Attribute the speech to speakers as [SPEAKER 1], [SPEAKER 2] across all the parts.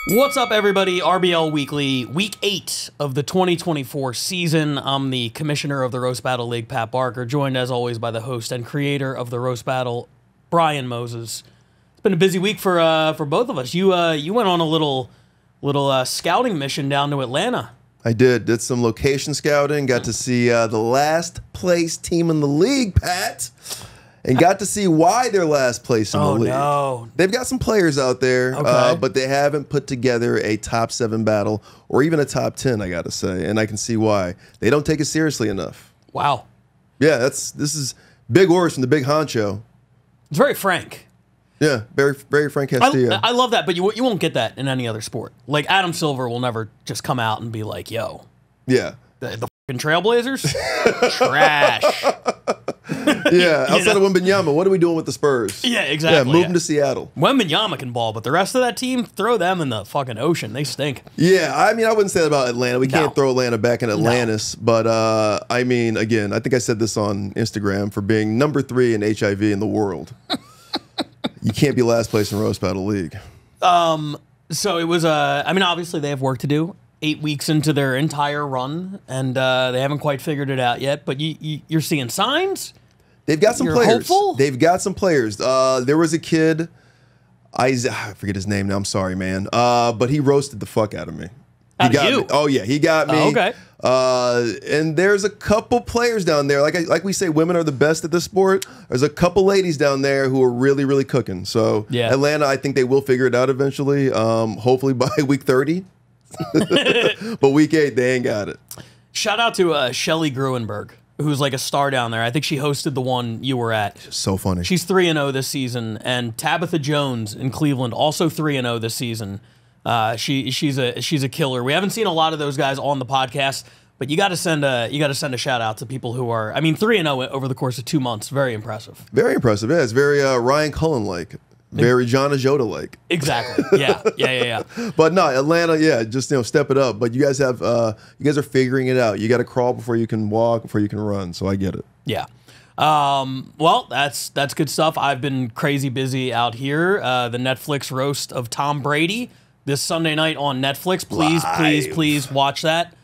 [SPEAKER 1] What's up, everybody? RBL Weekly, Week 8 of the 2024 season. I'm the commissioner of the Roast Battle League, Pat Barker, joined as always by the host and creator of the Roast Battle, Brian Moses. It's been a busy week for both of us. You went on a little scouting mission down to Atlanta.
[SPEAKER 2] I did some location scouting, got to see the last place team in the league, Pat, and got to see why they're last place in the league.
[SPEAKER 1] No.
[SPEAKER 2] They've got some players out there,
[SPEAKER 1] Okay.
[SPEAKER 2] but they haven't put together a top 7 battle or even a top 10, I got to say, and I can see why. They don't take it seriously enough.
[SPEAKER 1] Wow.
[SPEAKER 2] Yeah, this is big orders from the big honcho.
[SPEAKER 1] It's very frank.
[SPEAKER 2] Yeah, very Frank Castillo.
[SPEAKER 1] I love that, but you won't get that in any other sport. Like, Adam Silver will never just come out and be like, yo,
[SPEAKER 2] Yeah.
[SPEAKER 1] the fucking Trailblazers? Trash.
[SPEAKER 2] Yeah, outside of Wembanyama, what are we doing with the Spurs?
[SPEAKER 1] Yeah, exactly.
[SPEAKER 2] Yeah, move
[SPEAKER 1] yeah.
[SPEAKER 2] them to Seattle.
[SPEAKER 1] Wembanyama can ball, but the rest of that team, throw them in the fucking ocean. They stink.
[SPEAKER 2] Yeah, I mean, I wouldn't say that about Atlanta. We
[SPEAKER 1] No.
[SPEAKER 2] can't throw Atlanta back in Atlantis. But, I mean, again, I think I said this on Instagram for being number 3 in HIV in the world. You can't be last place in Roast Battle League.
[SPEAKER 1] So it was, I mean, obviously they have work to do. 8 weeks into their entire run, and they haven't quite figured it out yet. But you're seeing signs?
[SPEAKER 2] They've got some
[SPEAKER 1] You're
[SPEAKER 2] players.
[SPEAKER 1] hopeful?
[SPEAKER 2] They've got some players. There was a kid, I forget his name now. I'm sorry, man. But he roasted the fuck out of me.
[SPEAKER 1] Out of
[SPEAKER 2] got
[SPEAKER 1] you?
[SPEAKER 2] me. Oh yeah, he got me.
[SPEAKER 1] Oh, okay.
[SPEAKER 2] And there's a couple players down there. Like we say, women are the best at this sport. There's a couple ladies down there who are really cooking. So
[SPEAKER 1] Yeah.
[SPEAKER 2] Atlanta, I think they will figure it out eventually. Hopefully by week 30. But week 8, they ain't got it.
[SPEAKER 1] Shout out to Shelly Gruenberg, who's like a star down there. I think she hosted the one you were at.
[SPEAKER 2] So funny.
[SPEAKER 1] She's 3-0 this season, and Tabitha Jones in Cleveland also 3-0 this season. She's a killer. We haven't seen a lot of those guys on the podcast, but you got to send a shout out to people who are. I mean, 3-0 over the course of 2 months. Very impressive.
[SPEAKER 2] Very impressive. Yeah, it's very Ryan Cullen-like. Very John Ajota-like.
[SPEAKER 1] Exactly. Yeah.
[SPEAKER 2] But no, Atlanta, yeah, just step it up. But you guys are figuring it out. You got to crawl before you can walk, before you can run. So I get it.
[SPEAKER 1] Yeah. Well, that's good stuff. I've been crazy busy out here. The Netflix roast of Tom Brady this Sunday night on Netflix. Please watch that.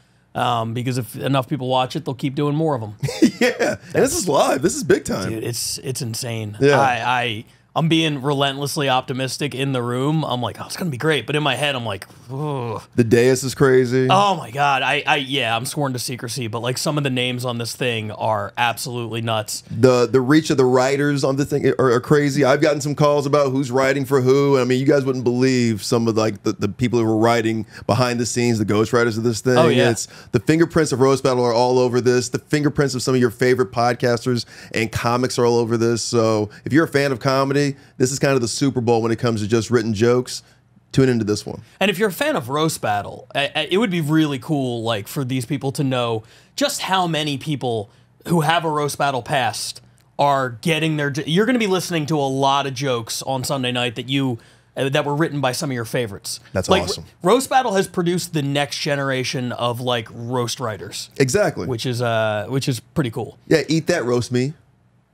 [SPEAKER 1] Because if enough people watch it, they'll keep doing more of them.
[SPEAKER 2] Yeah, and this is live. This is big time.
[SPEAKER 1] Dude, it's insane.
[SPEAKER 2] Yeah.
[SPEAKER 1] I'm being relentlessly optimistic in the room. I'm like, oh, it's gonna be great, but in my head, I'm like, ugh.
[SPEAKER 2] The dais is crazy.
[SPEAKER 1] Oh my god, I'm sworn to secrecy, but like some of the names on this thing are absolutely nuts.
[SPEAKER 2] The reach of the writers on the thing are crazy. I've gotten some calls about who's writing for who. I mean, you guys wouldn't believe some of like the people who were writing behind the scenes, the ghostwriters of this thing.
[SPEAKER 1] Oh, yeah.
[SPEAKER 2] It's the fingerprints of Roast Battle are all over this. The fingerprints of some of your favorite podcasters and comics are all over this. So if you're a fan of comedy, this is kind of the Super Bowl when it comes to just written jokes. Tune into this one.
[SPEAKER 1] And if you're a fan of Roast Battle, it would be really cool, like, for these people to know just how many people who have a Roast Battle past are getting their. You're going to be listening to a lot of jokes on Sunday night that were written by some of your favorites.
[SPEAKER 2] That's
[SPEAKER 1] like,
[SPEAKER 2] awesome.
[SPEAKER 1] Roast Battle has produced the next generation of like roast writers,
[SPEAKER 2] Exactly.
[SPEAKER 1] which is pretty cool.
[SPEAKER 2] Yeah, eat that, roast me.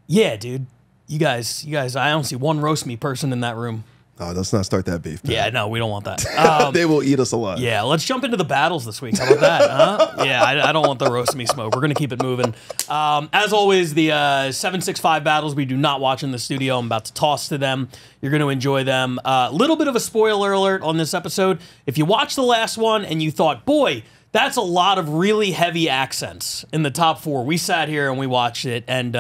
[SPEAKER 1] Yeah, dude. You guys, I don't see one roast me person in that room.
[SPEAKER 2] Oh, let's not start that beef.
[SPEAKER 1] Yeah, no, we don't want that.
[SPEAKER 2] They will eat us alive.
[SPEAKER 1] Yeah, let's jump into the battles this week. How about that? Huh? Yeah, I don't want the roast me smoke. We're going to keep it moving. As always, the 765 battles we do not watch in the studio. I'm about to toss to them. You're going to enjoy them. Little bit of a spoiler alert on this episode. If you watched the last one and you thought, boy, that's a lot of really heavy accents in the top 4, we sat here and we watched it, and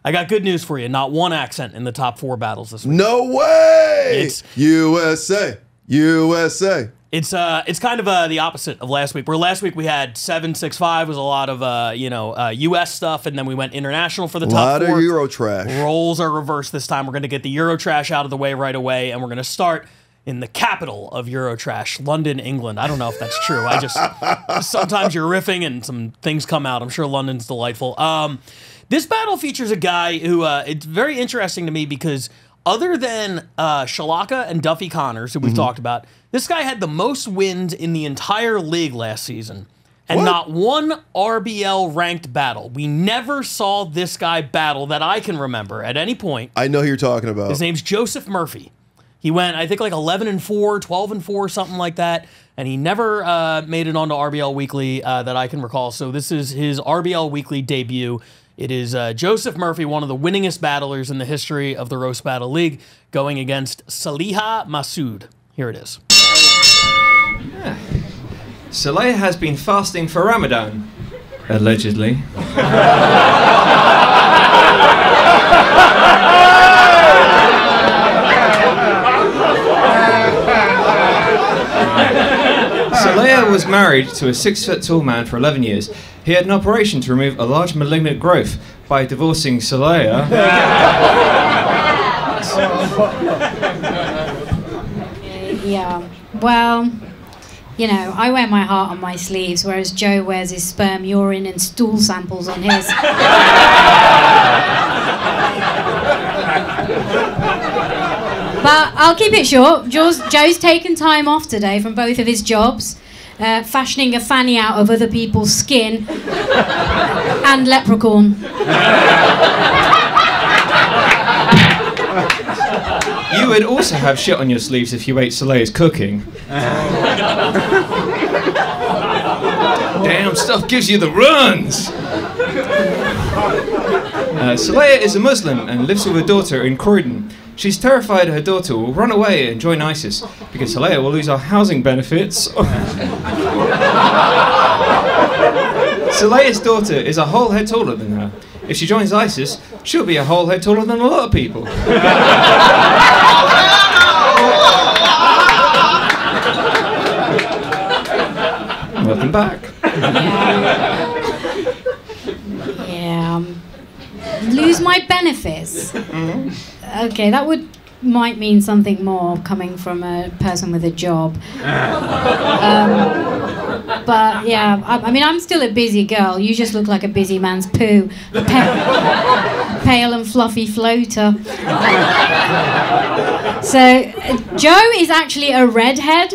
[SPEAKER 1] I got good news for you. Not one accent in the top 4 battles this week.
[SPEAKER 2] No way!
[SPEAKER 1] It's-
[SPEAKER 2] USA.
[SPEAKER 1] It's kind of the opposite of last week. Where last week we had 765 was a lot of U.S. stuff, and then we went international for the
[SPEAKER 2] A
[SPEAKER 1] top
[SPEAKER 2] lot
[SPEAKER 1] 4.
[SPEAKER 2] of Euro trash.
[SPEAKER 1] Roles are reversed this time. We're going to get the Eurotrash out of the way right away, and we're going to start in the capital of Eurotrash, London, England. I don't know if that's true. Sometimes you're riffing and some things come out. I'm sure London's delightful. This battle features a guy who it's very interesting to me because other than Shalaka and Duffy Connors, who we've talked about, this guy had the most wins in the entire league last season. And
[SPEAKER 2] What?
[SPEAKER 1] not one RBL ranked battle. We never saw this guy battle that I can remember at any point.
[SPEAKER 2] I know who you're talking about.
[SPEAKER 1] His name's Joseph Murphy. He went, I think, like 11-4, 12-4, something like that, and he never made it onto RBL Weekly that I can recall. So this is his RBL Weekly debut. It is Joseph Murphy, one of the winningest battlers in the history of the Roast Battle League, going against Saliha Masood. Here it is.
[SPEAKER 3] Yeah. Saleha has been fasting for Ramadan, allegedly. Saleha was married to a 6-foot-tall man for 11 years. He had an operation to remove a large malignant growth. By divorcing Saleha,
[SPEAKER 4] yeah, well, you know, I wear my heart on my sleeves, whereas Joe wears his sperm, urine, and stool samples on his. But I'll keep it short. Joe's taken time off today from both of his jobs, fashioning a fanny out of other people's skin, and leprechaun.
[SPEAKER 3] you would also have shit on your sleeves if you ate Saleha's cooking. Damn, stuff gives you the runs! Saleha is a Muslim and lives with her daughter in Croydon. She's terrified her daughter will run away and join ISIS because Saleha will lose her housing benefits. Saleha's daughter is a whole head taller than her. If she joins ISIS, she'll be a whole head taller than a lot of people. Welcome back.
[SPEAKER 4] Yeah. Lose my benefits. Okay, that might mean something more coming from a person with a job. But yeah, I mean, I'm still a busy girl. You just look like a busy man's poo. Pale and fluffy floater. So, Joe is actually a redhead.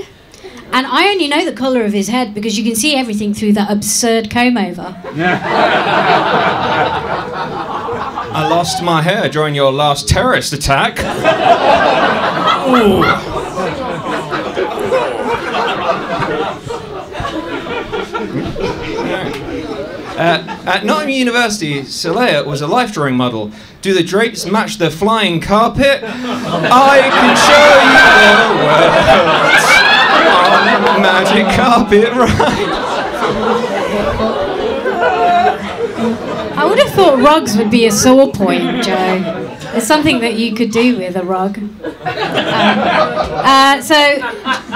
[SPEAKER 4] And I only know the colour of his head because you can see everything through that absurd comb-over.
[SPEAKER 3] I lost my hair during your last terrorist attack. Ooh. At Nottingham University, Saleha was a life drawing model. Do the drapes match the flying carpet? I can show you the words. On magic carpet ride.
[SPEAKER 4] I would have thought rugs would be a sore point, Joe. It's something that you could do with a rug. So,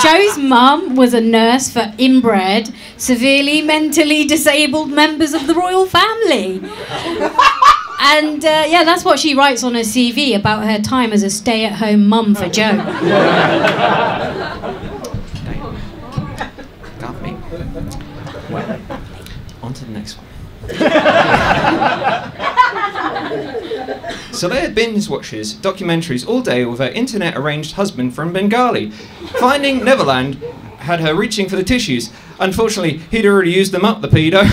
[SPEAKER 4] Joe's mum was a nurse for inbred, severely mentally disabled members of the royal family. And yeah, that's what she writes on her CV about her time as a stay-at-home mum for Joe.
[SPEAKER 3] Got me. Well, on to the next one. Saleha binge watches documentaries all day with her internet-arranged husband from Bengali. Finding Neverland had her reaching for the tissues. Unfortunately, he'd already used them up, the pedo.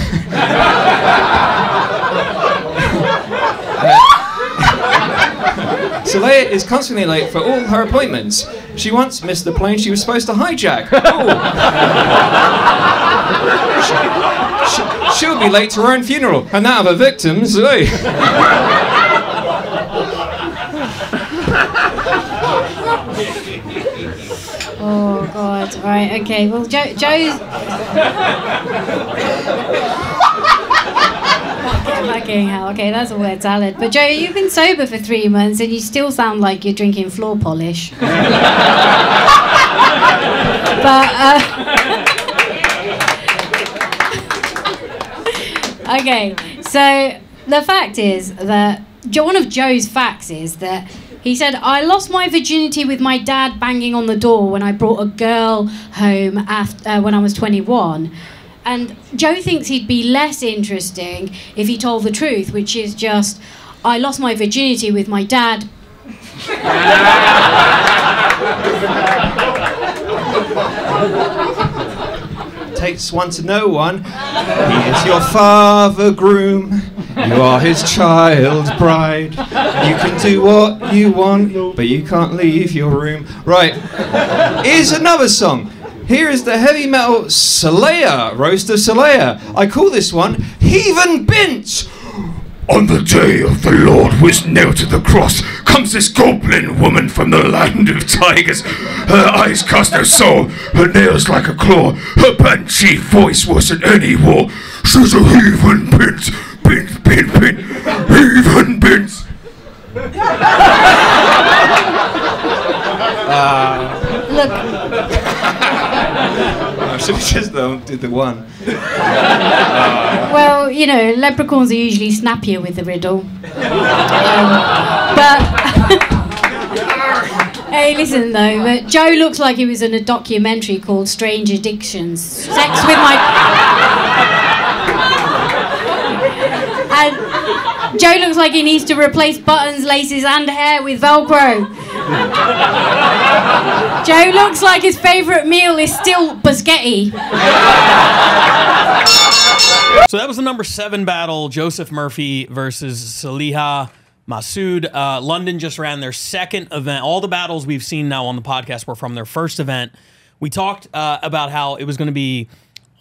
[SPEAKER 3] Saleha is constantly late for all her appointments. She once missed the plane she was supposed to hijack. She'll be late to her own funeral, and that of her victims.
[SPEAKER 4] Oh God! Right, okay. Well, Joe's. Fucking hell. Okay, that's a word salad. But Joe, you've been sober for 3 months, and you still sound like you're drinking floor polish. But. Okay, so the fact is that one of Joe's facts is that he said, I lost my virginity with my dad banging on the door when I brought a girl home after, when I was 21. And Joe thinks he'd be less interesting if he told the truth, which is just, I lost my virginity with my dad.
[SPEAKER 3] Takes one to know one. He is your father groom. You are his child bride. You can do what you want, but you can't leave your room. Right. Here's another song. Here is the heavy metal Slayer, Roast of Slayer. I call this one Heathen Bint.
[SPEAKER 5] On the day of the Lord who is nailed to the cross comes this goblin woman from the land of tigers. Her eyes cast no soul, her nails like a claw, her banshee voice worse than any war. She's a heathen bint, heathen bint.
[SPEAKER 4] Look,
[SPEAKER 3] I should have just did the one.
[SPEAKER 4] well, you know, leprechauns are usually snappier with the riddle. But hey, listen though, but Joe looks like he was in a documentary called Strange Addictions. Sex with my... And Joe looks like he needs to replace buttons, laces and hair with Velcro. Joe looks like his favourite meal is still biscotti.
[SPEAKER 1] So that was the number 7 battle, Joseph Murphy versus Saliha Masood. London just ran their second event. All the battles we've seen now on the podcast were from their first event. We talked about how it was going to be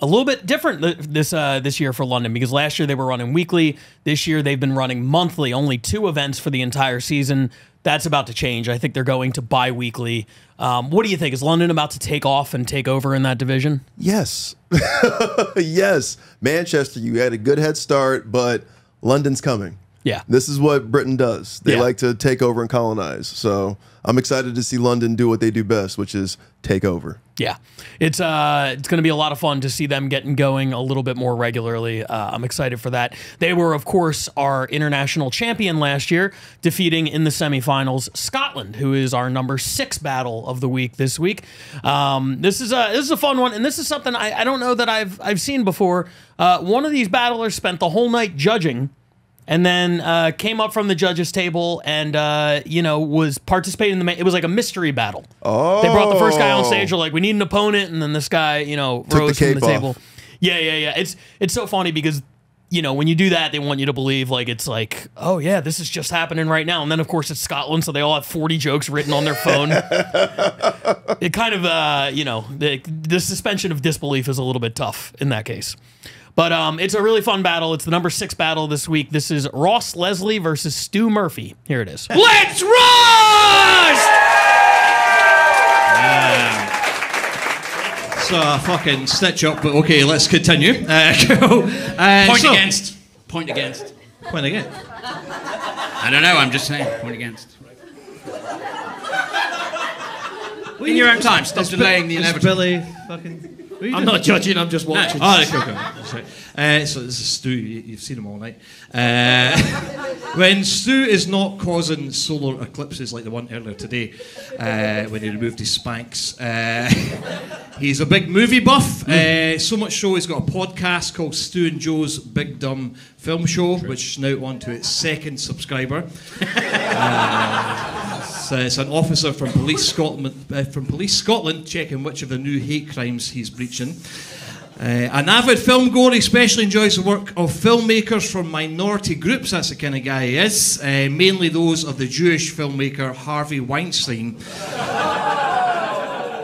[SPEAKER 1] a little bit different this year for London, because last year they were running weekly. This year they've been running monthly, only 2 events for the entire season. That's about to change. I think they're going to bi-weekly. What do you think? Is London about to take off and take over in that division?
[SPEAKER 2] Yes. Yes. Manchester, you had a good head start, but London's coming.
[SPEAKER 1] Yeah.
[SPEAKER 2] This is what Britain does. They
[SPEAKER 1] Yeah.
[SPEAKER 2] like to take over and colonize. So I'm excited to see London do what they do best, which is take over.
[SPEAKER 1] Yeah, it's going to be a lot of fun to see them getting going a little bit more regularly. I'm excited for that. They were, of course, our international champion last year, defeating in the semifinals Scotland, who is our number 6 battle of the week this week. This is a fun one, and this is something I don't know that I've seen before. One of these battlers spent the whole night judging, and then came up from the judges' table and, was participating in it was like a mystery battle.
[SPEAKER 2] Oh.
[SPEAKER 1] They brought the first guy on stage. They're like, we need an opponent. And then this guy, rose from the table. Yeah. It's so funny because, when you do that, they want you to believe like it's like, oh, yeah, this is just happening right now. And then, of course, it's Scotland. So they all have 40 jokes written on their phone. It kind of, the suspension of disbelief is a little bit tough in that case. But it's a really fun battle. It's the number 6 battle this week. This is Ross Leslie versus Stu Murphy. Here it is.
[SPEAKER 6] Let's roast! So fucking stitch up, but okay, let's continue. Cool.
[SPEAKER 7] Point against. Point against.
[SPEAKER 6] Point again.
[SPEAKER 7] I don't know, I'm just saying. Point against. In your own time, stop delaying the inevitable.
[SPEAKER 6] Billy fucking...
[SPEAKER 7] I'm not judging, I'm just watching.
[SPEAKER 6] Oh, okay. Sorry. So this is Stu. You've seen him all night. When Stu is not causing solar eclipses like the one earlier today, when he removed his Spanx, he's a big movie buff. So much so he's got a podcast called Stu and Joe's Big Dumb Film Show, which is now on to its 2nd subscriber. It's an officer from Police Scotland checking which of the new hate crimes he's breaching. An avid film goer, he especially enjoys the work of filmmakers from minority groups. That's the kind of guy he is. Mainly those of the Jewish filmmaker Harvey Weinstein.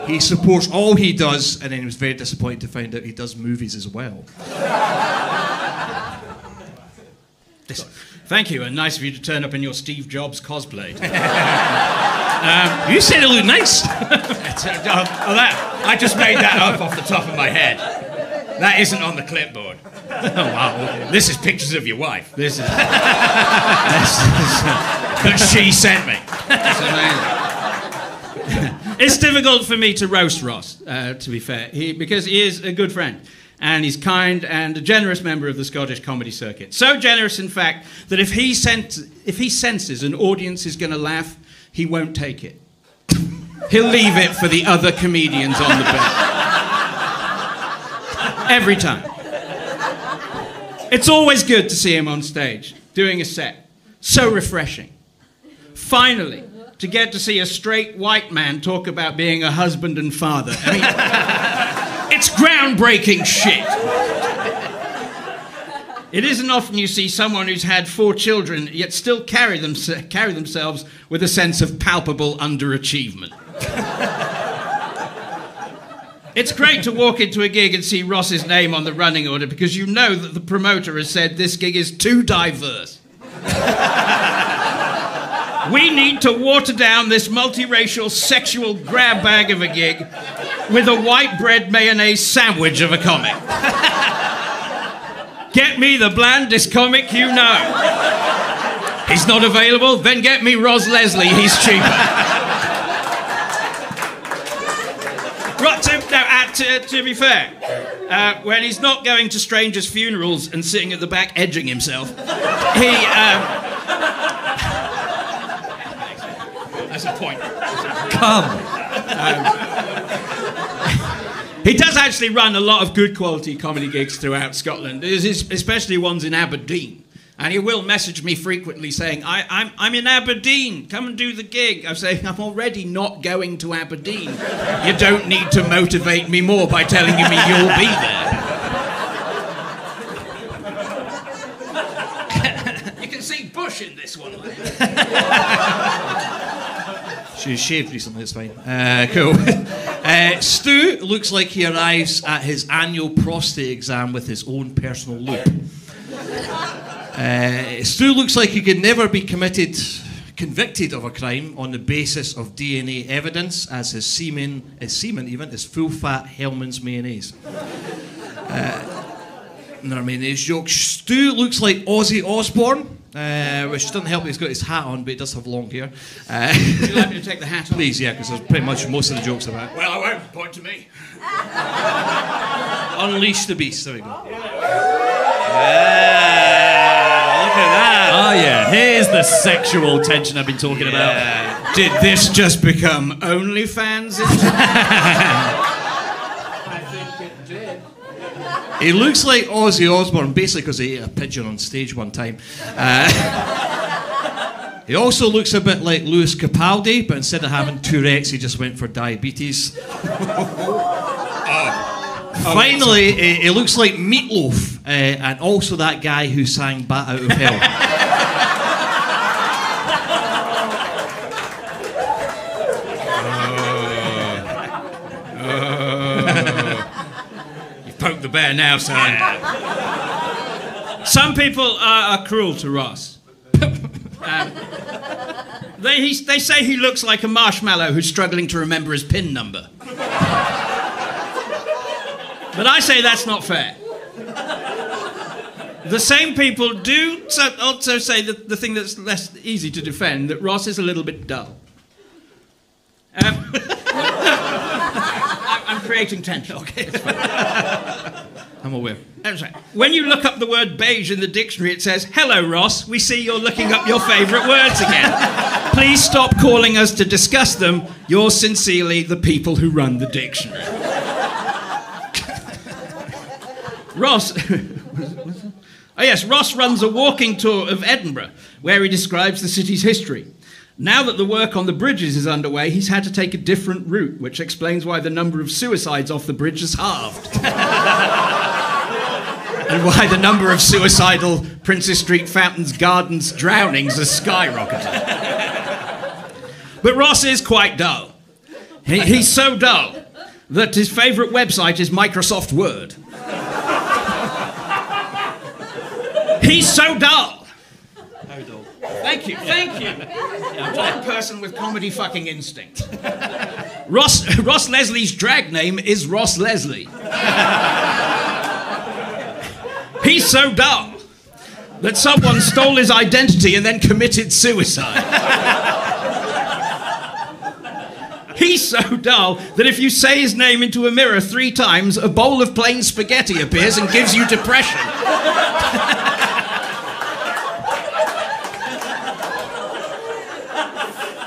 [SPEAKER 6] He supports all he does, and then he was very disappointed to find out he does movies as well.
[SPEAKER 7] Thank you, and nice of you to turn up in your Steve Jobs cosplay.
[SPEAKER 6] You said it looked nice.
[SPEAKER 7] I just made that up off the top of my head. That isn't on the clipboard.
[SPEAKER 6] Oh, wow.
[SPEAKER 7] This is pictures of your wife. This is that she sent me.
[SPEAKER 8] It's difficult for me to roast Ross, to be fair, because he is a good friend. And he's kind and a generous member of the Scottish comedy circuit. So generous, in fact, that if he senses an audience is going to laugh, he won't take it. He'll leave it for the other comedians on the bill. Every time. It's always good to see him on stage, doing a set. So refreshing. Finally, to get to see a straight white man talk about being a husband and father. I mean... It's groundbreaking shit. It isn't often you see someone who's had 4 children yet still carry themselves with a sense of palpable underachievement. It's great to walk into a gig and see Ross's name on the running order because you know that the promoter has said this gig is too diverse. We need to water down this multiracial sexual grab bag of a gig with a white bread mayonnaise sandwich of a comic. Get me the blandest comic you know. He's not available, then get me Ross Leslie, he's cheaper. To be fair, when he's not going to strangers' funerals and sitting at the back edging himself, he... That's a point.
[SPEAKER 6] Come.
[SPEAKER 8] He does actually run a lot of good quality comedy gigs throughout Scotland, especially ones in Aberdeen. And he will message me frequently saying, I'm in Aberdeen, come and do the gig. I'm saying, I'm already not going to Aberdeen. You don't need to motivate me more by telling me you'll be there. You can see Bush in this one.
[SPEAKER 6] She's shaved recently, it's fine. Cool. Stu looks like he arrives at his annual prostate exam with his own personal loop. Stu looks like he could never be convicted of a crime on the basis of DNA evidence, as his semen is full-fat Hellman's mayonnaise. Another mayonnaise joke. Stu looks like Ozzy Osbourne, which doesn't help that he's got his hat on, but he does have long hair.
[SPEAKER 8] Would you like me to take the hat off?
[SPEAKER 6] Please, yeah, because there's pretty much most of the jokes about.
[SPEAKER 8] Well, I won't. Point to me.
[SPEAKER 6] Unleash the beast. There we go.
[SPEAKER 9] Oh yeah, here's the sexual tension I've been talking about.
[SPEAKER 8] Did this just become OnlyFans? I think it did.
[SPEAKER 6] He looks like Ozzy Osbourne, basically because he ate a pigeon on stage one time. He also looks a bit like Lewis Capaldi, but instead of having Tourette's, he just went for diabetes. Finally, he looks like Meatloaf, and also that guy who sang Bat Out of Hell.
[SPEAKER 8] You've poked the bear now, son. Some people are cruel to Ross. They say he looks like a marshmallow who's struggling to remember his PIN number. But I say that's not fair. The same people do also say that the thing that's less easy to defend, that Ross is a little bit dull. I'm creating tension. Okay,
[SPEAKER 6] I'm aware.
[SPEAKER 8] That's right. When you look up the word beige in the dictionary, it says, "Hello, Ross. We see you're looking up your favourite words again. Please stop calling us to discuss them. Yours sincerely, the people who run the dictionary." Ross runs a walking tour of Edinburgh, where he describes the city's history. Now that the work on the bridges is underway, he's had to take a different route, which explains why the number of suicides off the bridge has halved. And why the number of suicidal Princess Street Fountains Gardens drownings has skyrocketed. But Ross is quite dull. He's so dull that his favourite website is Microsoft Word. He's so dull.
[SPEAKER 6] How dull?
[SPEAKER 8] Thank you. One person with comedy fucking instinct. Ross Leslie's drag name is Ross Leslie. He's so dull that someone stole his identity and then committed suicide. He's so dull that if you say his name into a mirror 3 times, a bowl of plain spaghetti appears and gives you depression.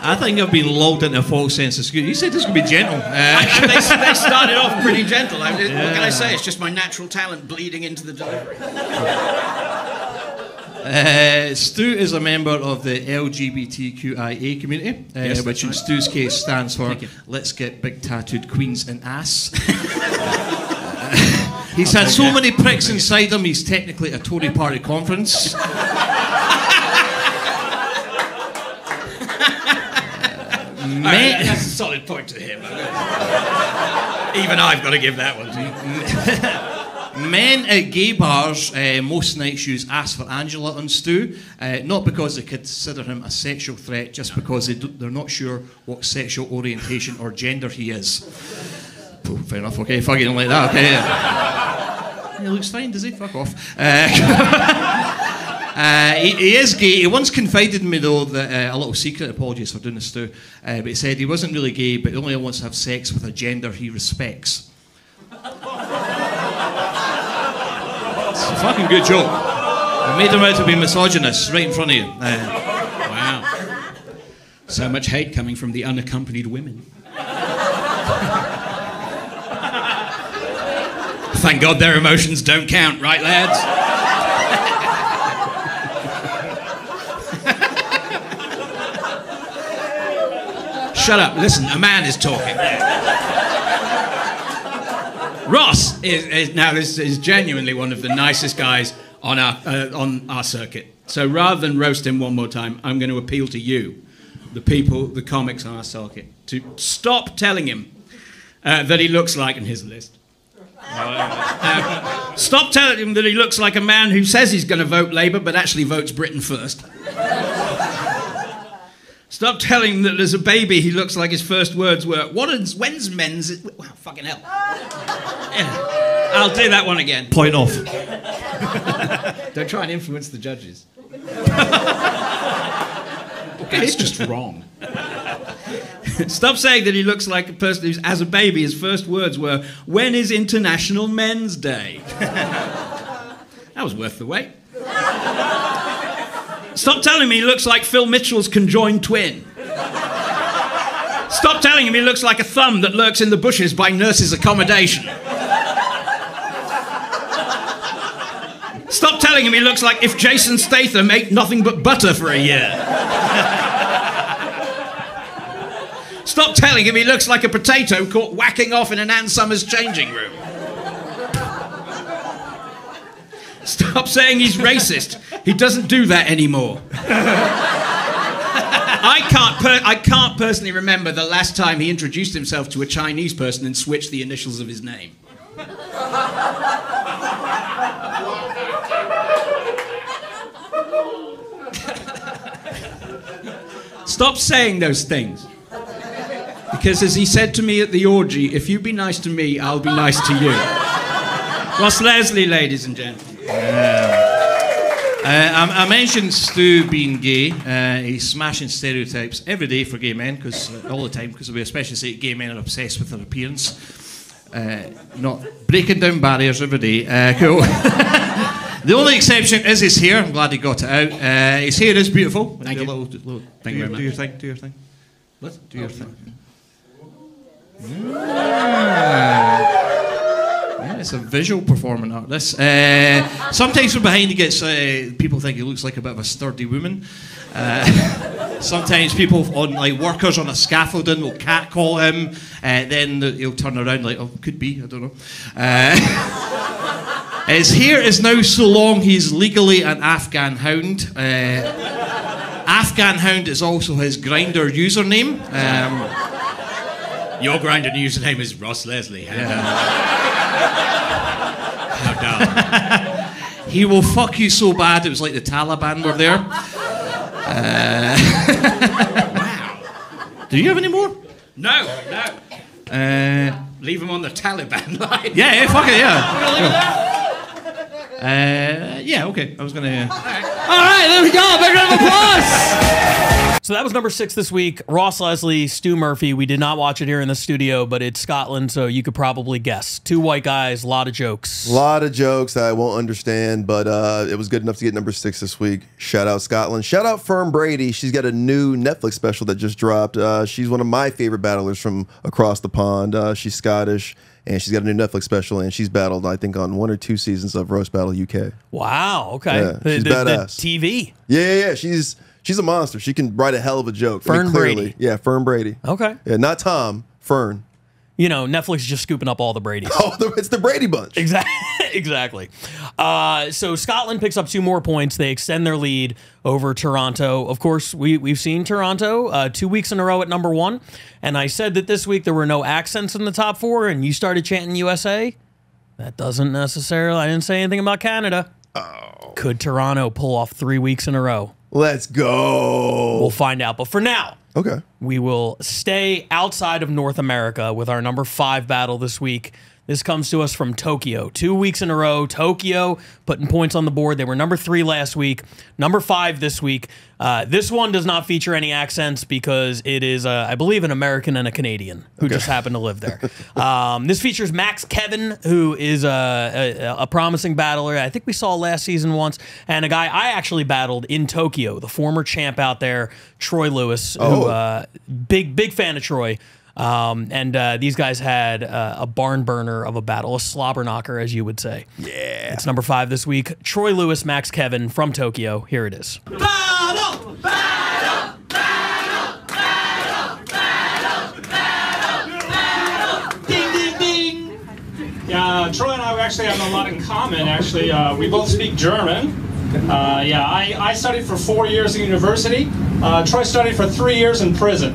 [SPEAKER 6] I think I've been lulled into a false sense of security. You said this could be gentle.
[SPEAKER 8] They started off pretty gentle. What can I say? It's just my natural talent bleeding into the delivery.
[SPEAKER 6] Stu is a member of the LGBTQIA community,
[SPEAKER 8] Yes,
[SPEAKER 6] which in
[SPEAKER 8] right.
[SPEAKER 6] Stu's case stands for Let's Get Big Tattooed Queens and Ass. He's had so many pricks inside him, he's technically a Tory party conference.
[SPEAKER 8] That's a solid point to him. Even I've got to give that one to you.
[SPEAKER 6] Men at gay bars most nights use ask for Angela on Stu, not because they consider him a sexual threat, just because they're not sure what sexual orientation or gender he is. Oh, fair enough, okay, fuck it, don't like that, okay. He looks fine, does he? Fuck off. He is gay. He once confided in me, though, that a little secret, apologies for doing this, Stu, but he said he wasn't really gay, but he only wants to have sex with a gender he respects. It's a fucking good joke. I made him out to be misogynist right in front of you.
[SPEAKER 8] Wow. So much hate coming from the unaccompanied women. Thank God their emotions don't count, right, lads? Shut up. Listen, a man is talking. Ross is genuinely one of the nicest guys on our circuit. So rather than roast him one more time, I'm going to appeal to you, the people, the comics on our circuit, to stop telling him that he looks like, and here's the list. Stop telling him that he looks like a man who says he's going to vote Labour but actually votes Britain first. Stop telling him that as a baby he looks like his first words were, when's men's... Wow, fucking hell. Yeah. I'll do that one again.
[SPEAKER 6] Point off.
[SPEAKER 8] Don't try and influence the judges. That's just wrong. Stop saying that he looks like a person who's, as a baby, his first words were, when is International Men's Day? That was worth the wait. Stop telling me he looks like Phil Mitchell's conjoined twin. Stop telling him he looks like a thumb that lurks in the bushes by nurses' accommodation. Stop telling him he looks like if Jason Statham ate nothing but butter for a year. Stop telling him he looks like a potato caught whacking off in an Ann Summers changing room. Stop saying he's racist. He doesn't do that anymore. I can't personally remember the last time he introduced himself to a Chinese person and switched the initials of his name. Stop saying those things. Because as he said to me at the orgy, if you be nice to me, I'll be nice to you. Ross Leslie, ladies and gentlemen.
[SPEAKER 6] I mentioned Stu being gay. He's smashing stereotypes every day for gay men, all the time, because we especially say gay men are obsessed with their appearance. Not breaking down barriers every day. Cool. The only exception is his hair. I'm glad he got it out. His hair is beautiful.
[SPEAKER 8] Thank you.
[SPEAKER 6] Thank you very much. Do your thing. Do your thing.
[SPEAKER 8] What?
[SPEAKER 6] Do your thing. Yeah, it's a visual performing artist. Sometimes from behind he gets people think he looks like a bit of a sturdy woman. Sometimes people on workers on a scaffolding will catcall him. Then he'll turn around like, oh, could be, I don't know. His hair is now so long he's legally an Afghan hound. Afghan hound is also his Grindr username.
[SPEAKER 8] Your Grindr username is Ross Leslie.
[SPEAKER 6] Yeah.
[SPEAKER 8] No doubt.
[SPEAKER 6] He will fuck you so bad it was like the Taliban were there.
[SPEAKER 8] Wow.
[SPEAKER 6] Do you have any more?
[SPEAKER 8] No. Leave him on the Taliban line.
[SPEAKER 6] Yeah, fuck it, yeah. Yeah, okay. I was gonna.
[SPEAKER 8] All right, there we go. Big round of applause.
[SPEAKER 1] So that was number 6 this week. Ross Leslie, Stu Murphy. We did not watch it here in the studio, but it's Scotland, so you could probably guess. 2 white guys, a lot of jokes.
[SPEAKER 2] A lot of jokes that I won't understand, but it was good enough to get number 6 this week. Shout out Scotland. Shout out Fern Brady. She's got a new Netflix special that just dropped. She's one of my favorite battlers from across the pond. She's Scottish, and she's got a new Netflix special, and she's battled, I think, on 1 or 2 seasons of Roast Battle UK.
[SPEAKER 1] Wow, okay.
[SPEAKER 2] Yeah, she's badass.
[SPEAKER 1] The TV.
[SPEAKER 2] Yeah. She's a monster. She can write a hell of a joke.
[SPEAKER 1] Fern Brady.
[SPEAKER 2] Yeah, Fern Brady.
[SPEAKER 1] Okay.
[SPEAKER 2] Yeah, not Tom, Fern.
[SPEAKER 1] You know, Netflix is just scooping up all the Bradys.
[SPEAKER 2] Oh, it's the Brady Bunch.
[SPEAKER 1] Exactly. Exactly. So Scotland picks up 2 more points. They extend their lead over Toronto. Of course, we've seen Toronto 2 weeks in a row at number 1. And I said that this week there were no accents in the top 4, and you started chanting USA. That doesn't necessarily. I didn't say anything about Canada.
[SPEAKER 2] Oh.
[SPEAKER 1] Could Toronto pull off 3 weeks in a row?
[SPEAKER 2] Let's go.
[SPEAKER 1] We'll find out. But for now,
[SPEAKER 2] okay,
[SPEAKER 1] we will stay outside of North America with our number 5 battle this week. This comes to us from Tokyo. 2 weeks in a row, Tokyo putting points on the board. They were number 3 last week, number 5 this week. This one does not feature any accents because it is, I believe, an American and a Canadian who just happen to live there. This features Max Kevin, who is a promising battler. I think we saw last season once, and a guy I actually battled in Tokyo, the former champ out there, Troy Lewis, who big fan of Troy. And these guys had a barn burner of a battle, a slobber knocker, as you would say.
[SPEAKER 2] Yeah.
[SPEAKER 1] It's number 5 this week. Troy Lewis, Max Kevin from Tokyo. Here it is.
[SPEAKER 10] Battle! Battle! Battle! Battle! Battle! Battle! Battle! Ding, ding, ding!
[SPEAKER 11] Yeah, Troy and I actually have a lot in common, actually. We both speak German. Yeah, I studied for 4 years at university. Troy studied for 3 years in prison.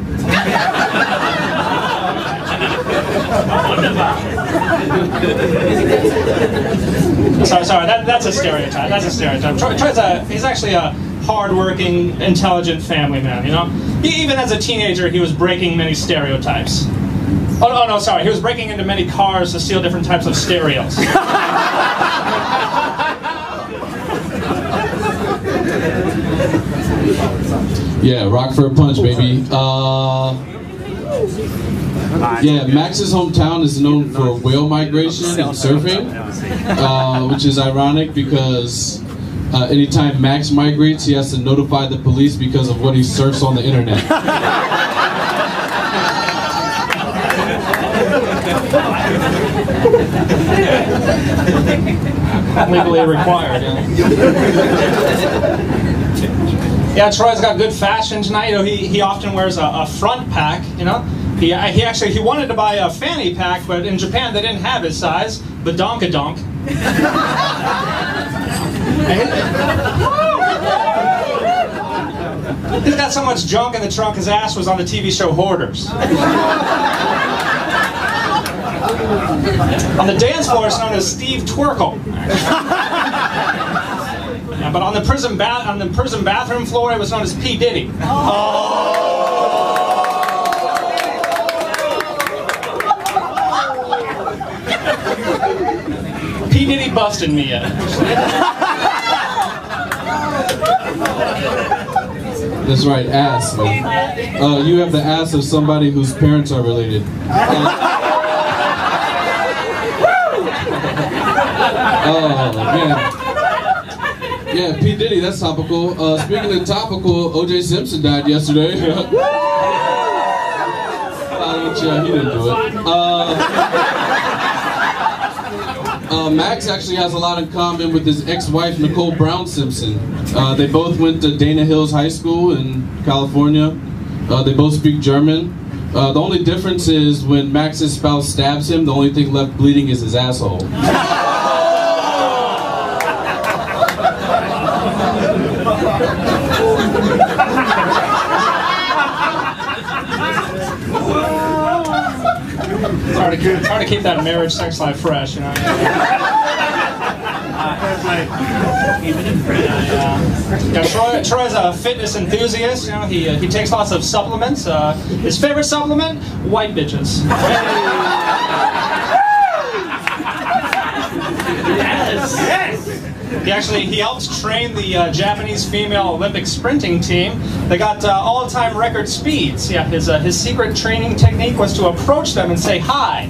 [SPEAKER 11] Sorry, that's a stereotype. That's a stereotype. Troy's he's actually a hard-working, intelligent family man, you know? Even as a teenager, he was breaking many stereotypes. Oh, no, sorry. He was breaking into many cars to steal different types of stereos.
[SPEAKER 12] Yeah, rock for a punch, baby. Yeah, Max's hometown is known for whale migration and surfing, which is ironic because anytime Max migrates, he has to notify the police because of what he surfs on the internet.
[SPEAKER 11] Legally required, yeah. Yeah, Troy's got good fashion tonight. You know, he often wears a front pack, you know. He wanted to buy a fanny pack, but in Japan they didn't have his size, badonkadonk. He's got so much junk in the trunk his ass was on the TV show Hoarders. On the dance floor it's known as Steve Twerkle. Yeah, but on the prison bathroom floor it was known as P. Diddy. P. Diddy busted me yet.
[SPEAKER 12] That's right, ass. Man. You have the ass of somebody whose parents are related. Oh, man. Yeah, P. Diddy, that's topical. Speaking of topical, O.J. Simpson died yesterday. He didn't do it. Max actually has a lot in common with his ex-wife, Nicole Brown Simpson. They both went to Dana Hills High School in California. They both speak German. The only difference is when Max's spouse stabs him, the only thing left bleeding is his asshole.
[SPEAKER 11] It's hard to keep that marriage sex life fresh, you know. Troy's a fitness enthusiast. You know, he takes lots of supplements. His favorite supplement: white bitches. Yes. He helps train the Japanese female Olympic sprinting team. They got all-time record speeds. Yeah, his secret training technique was to approach them and say hi.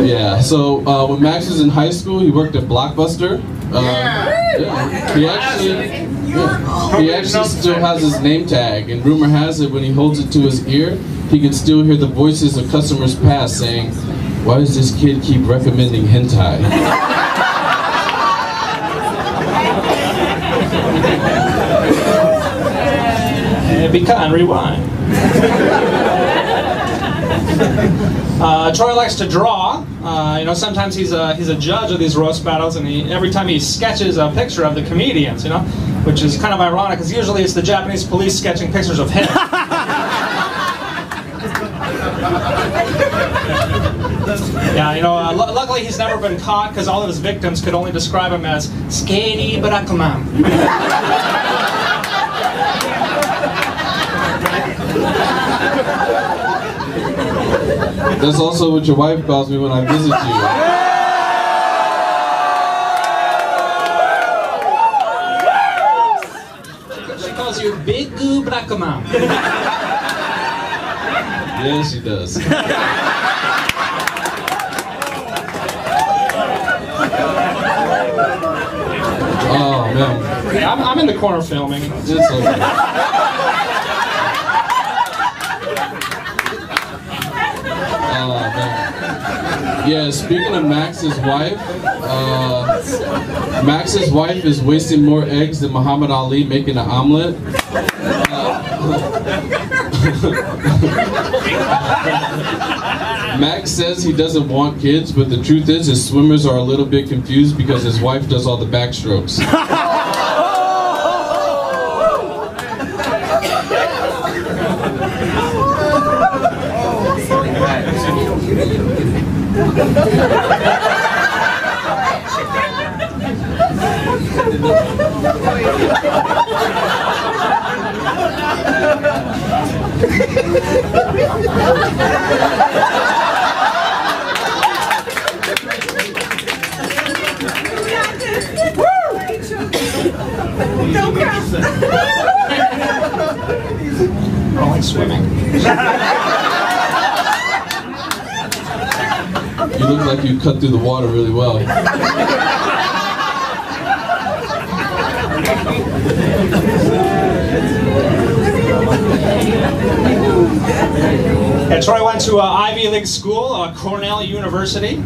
[SPEAKER 12] Yeah, so when Max was in high school, he worked at Blockbuster. He actually still has his name tag, and rumor has it when he holds it to his ear, he can still hear the voices of customers pass saying, "Why does this kid keep recommending hentai?"
[SPEAKER 11] Be kind, rewind. Troy likes to draw. You know, sometimes he's a judge of these roast battles, and every time he sketches a picture of the comedians, you know, which is kind of ironic because usually it's the Japanese police sketching pictures of him. Yeah, you know, luckily he's never been caught because all of his victims could only describe him as Skady Barakuman.
[SPEAKER 12] That's also what your wife calls me when I visit
[SPEAKER 11] you. She calls you Big Goo Barakuman.
[SPEAKER 12] Yeah, she does. Oh, man.
[SPEAKER 11] Yeah, I'm in the corner filming.
[SPEAKER 12] It's okay. Yeah, speaking of Max's wife, Max's wife is wasting more eggs than Muhammad Ali making an omelet. Max says he doesn't want kids, but the truth is his swimmers are a little bit confused because his wife does all the backstrokes.
[SPEAKER 11] I like swimming.
[SPEAKER 12] You look like you cut through the water really well.
[SPEAKER 11] Yeah, Troy went to Ivy League school, Cornell University.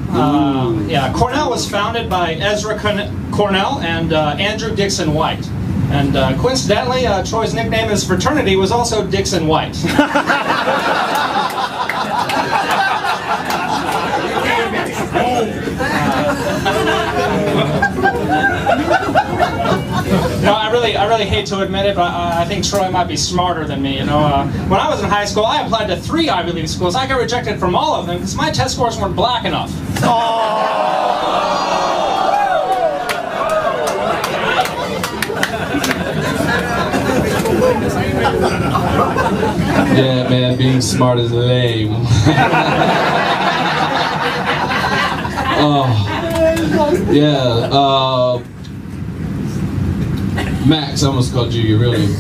[SPEAKER 11] Yeah, Cornell was founded by Ezra Cornell and Andrew Dixon White. And coincidentally, Troy's nickname in his fraternity was also Dixon White. No, I really hate to admit it, but I think Troy might be smarter than me. You know, when I was in high school, I applied to 3 Ivy League schools. I got rejected from all of them because my test scores weren't black enough.
[SPEAKER 12] Yeah, man, being smart is lame. Oh, yeah. Max, I almost called you your real name.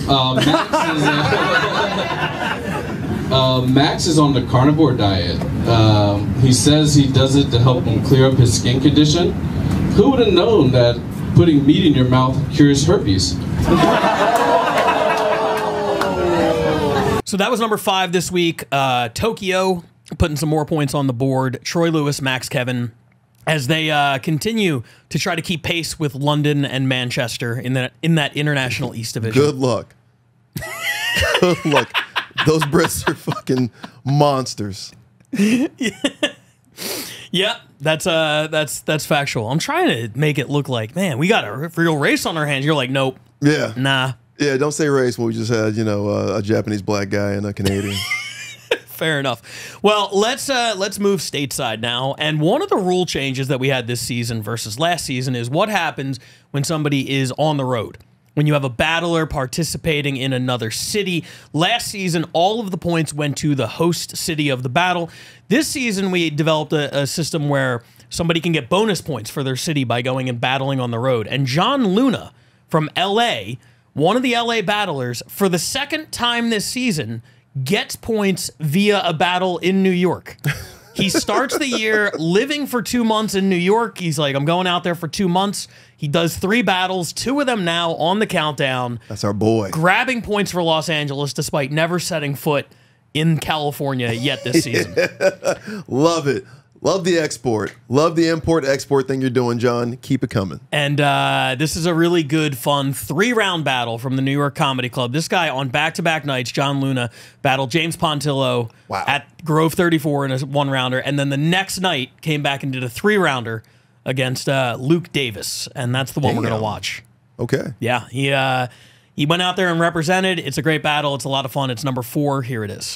[SPEAKER 12] Max is on the carnivore diet. He says he does it to help him clear up his skin condition. Who would have known that putting meat in your mouth cures herpes?
[SPEAKER 1] So that was number 5 this week. Tokyo putting some more points on the board. Troy Lewis, Max Kevin, as they continue to try to keep pace with London and Manchester in that international East Division.
[SPEAKER 2] Good luck. Good luck. Those Brits are fucking monsters.
[SPEAKER 1] Yeah, that's factual. I'm trying to make it look like, man, we got a real race on our hands. You're like, nope.
[SPEAKER 2] Yeah.
[SPEAKER 1] Nah.
[SPEAKER 2] Yeah, don't say race when we just had, you know, a Japanese black guy and a Canadian.
[SPEAKER 1] Fair enough. Well, let's move stateside now. And one of the rule changes that we had this season versus last season is what happens when somebody is on the road. When you have a battler participating in another city. Last season, all of the points went to the host city of the battle. This season, we developed a system where somebody can get bonus points for their city by going and battling on the road. And John Luna from L.A., one of the L.A. battlers, for the second time this season, gets points via a battle in New York. He starts the year living for 2 months in New York. He's like, I'm going out there for 2 months. He does 3 battles, 2 of them now on the countdown.
[SPEAKER 2] That's our boy.
[SPEAKER 1] Grabbing points for Los Angeles despite never setting foot in California yet this season.
[SPEAKER 2] Love it. Love the export. Love the import-export thing you're doing, John. Keep it coming.
[SPEAKER 1] And this is a really good, fun 3-round battle from the New York Comedy Club. This guy on back-to-back nights, John Luna, battled James Pontillo at Grove 34 in a 1-rounder. And then the next night came back and did a 3-rounder against Luke Davis. And that's the one we're going to watch.
[SPEAKER 2] Okay.
[SPEAKER 1] Yeah, he went out there and represented. It's a great battle. It's a lot of fun. It's number 4. Here it is.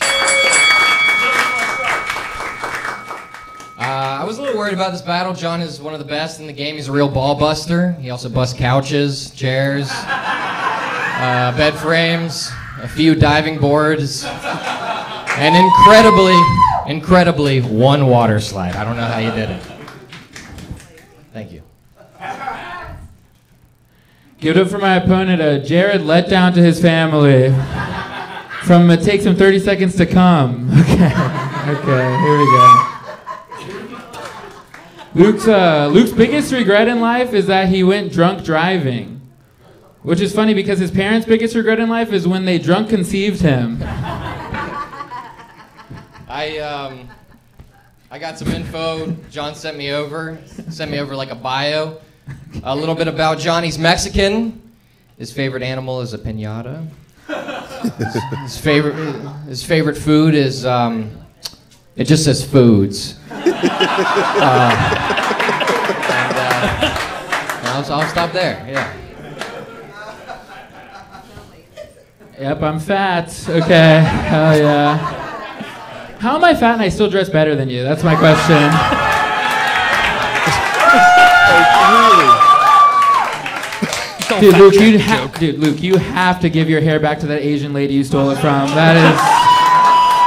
[SPEAKER 13] I was a little worried about this battle. John is one of the best in the game. He's a real ball buster. He also busts couches, chairs, bed frames, a few diving boards, and incredibly, 1 water slide. I don't know how you did it. Thank you.
[SPEAKER 14] Give it up for my opponent, Jared let down to his family. From It Takes Him 30 Seconds to Come. Okay, here we go. Luke's biggest regret in life is that he went drunk driving, which is funny because his parents' biggest regret in life is when they drunk conceived him.
[SPEAKER 13] I got some info. John sent me over like a bio. A little bit about John. He's Mexican. His favorite animal is a piñata. His favorite food is it just says foods. I'll stop there. Yeah.
[SPEAKER 14] Yep, I'm fat. Okay. Hell yeah. How am I fat and I still dress better than you? That's my question. Dude, Luke, you have to give your hair back to that Asian lady you stole it from. This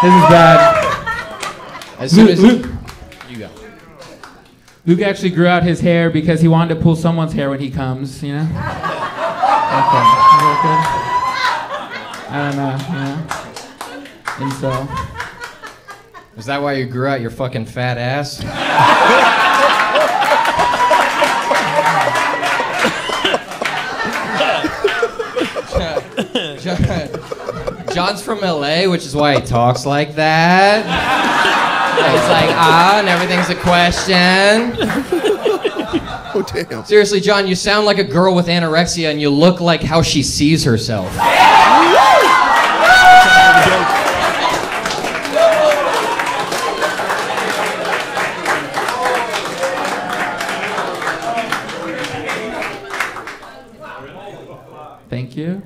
[SPEAKER 14] is bad.
[SPEAKER 13] As soon as
[SPEAKER 14] Luke,
[SPEAKER 13] you go.
[SPEAKER 14] Luke actually grew out his hair because he wanted to pull someone's hair when he comes, you know? Okay. I don't know, you know? And so.
[SPEAKER 13] Is that why you grew out your fucking fat ass? John's from LA, which is why he talks like that. It's like, and everything's a question.
[SPEAKER 2] Oh, damn.
[SPEAKER 13] Seriously, John, you sound like a girl with anorexia and you look like how she sees herself.
[SPEAKER 14] Thank you.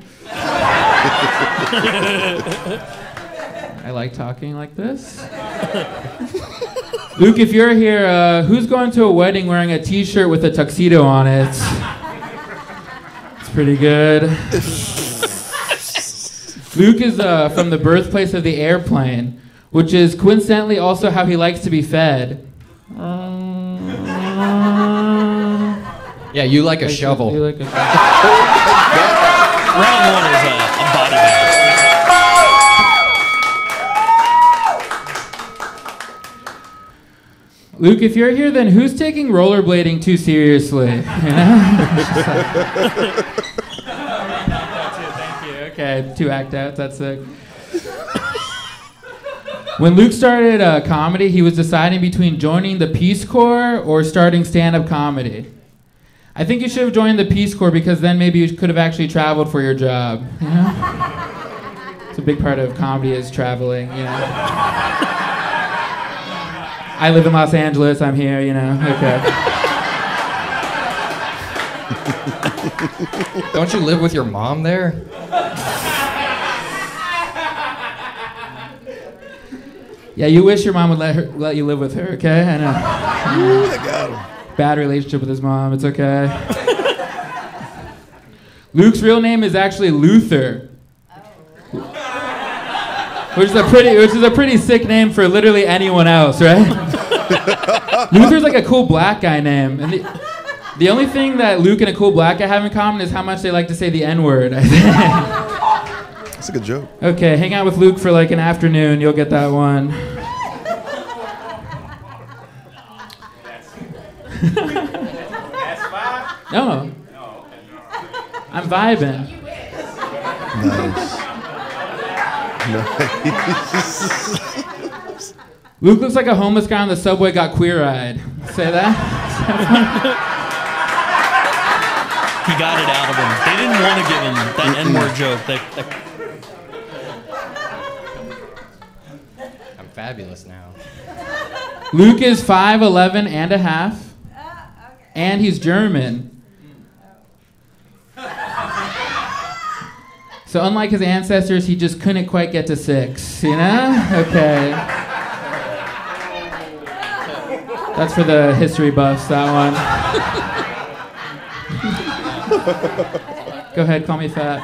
[SPEAKER 14] I like talking like this. Luke, if you're here, who's going to a wedding wearing a t-shirt with a tuxedo on it? It's pretty good. Luke is from the birthplace of the airplane, which is coincidentally also how he likes to be fed.
[SPEAKER 13] Yeah, you like a shovel.
[SPEAKER 14] You like a shovel.
[SPEAKER 1] Round 1 is a body bag.
[SPEAKER 14] Luke, if you're here, then who's taking rollerblading too seriously? You know? Thank you. Okay, 2 act outs. That's sick. When Luke started comedy, he was deciding between joining the Peace Corps or starting stand-up comedy. I think you should have joined the Peace Corps because then maybe you could have actually traveled for your job. You know? It's a big part of comedy is traveling. You know. I live in Los Angeles. I'm here. You know. Okay.
[SPEAKER 13] Don't you live with your mom there?
[SPEAKER 14] Yeah, you wish your mom would let you live with her. Okay, I know.
[SPEAKER 2] Ooh, I got him.
[SPEAKER 14] Bad relationship with his mom. It's okay. Luke's real name is actually Luther, which is a pretty sick name for literally anyone else, right? Luther's like a cool black guy name, and the only thing that Luke and a cool black guy have in common is how much they like to say the N-word. I think.
[SPEAKER 2] That's a good joke.
[SPEAKER 14] Okay, hang out with Luke for like an afternoon. You'll get that one. No. I'm vibing.
[SPEAKER 2] Nice.
[SPEAKER 14] Luke looks like a homeless guy on the subway got queer-eyed. Say that?
[SPEAKER 1] He got it out of him. They didn't want to give him that N-word joke.
[SPEAKER 13] I'm fabulous now.
[SPEAKER 14] Luke is 5'11 and a half, and he's German. So unlike his ancestors, he just couldn't quite get to 6, you know? Okay. That's for the history buffs, that one. Go ahead, call me fat.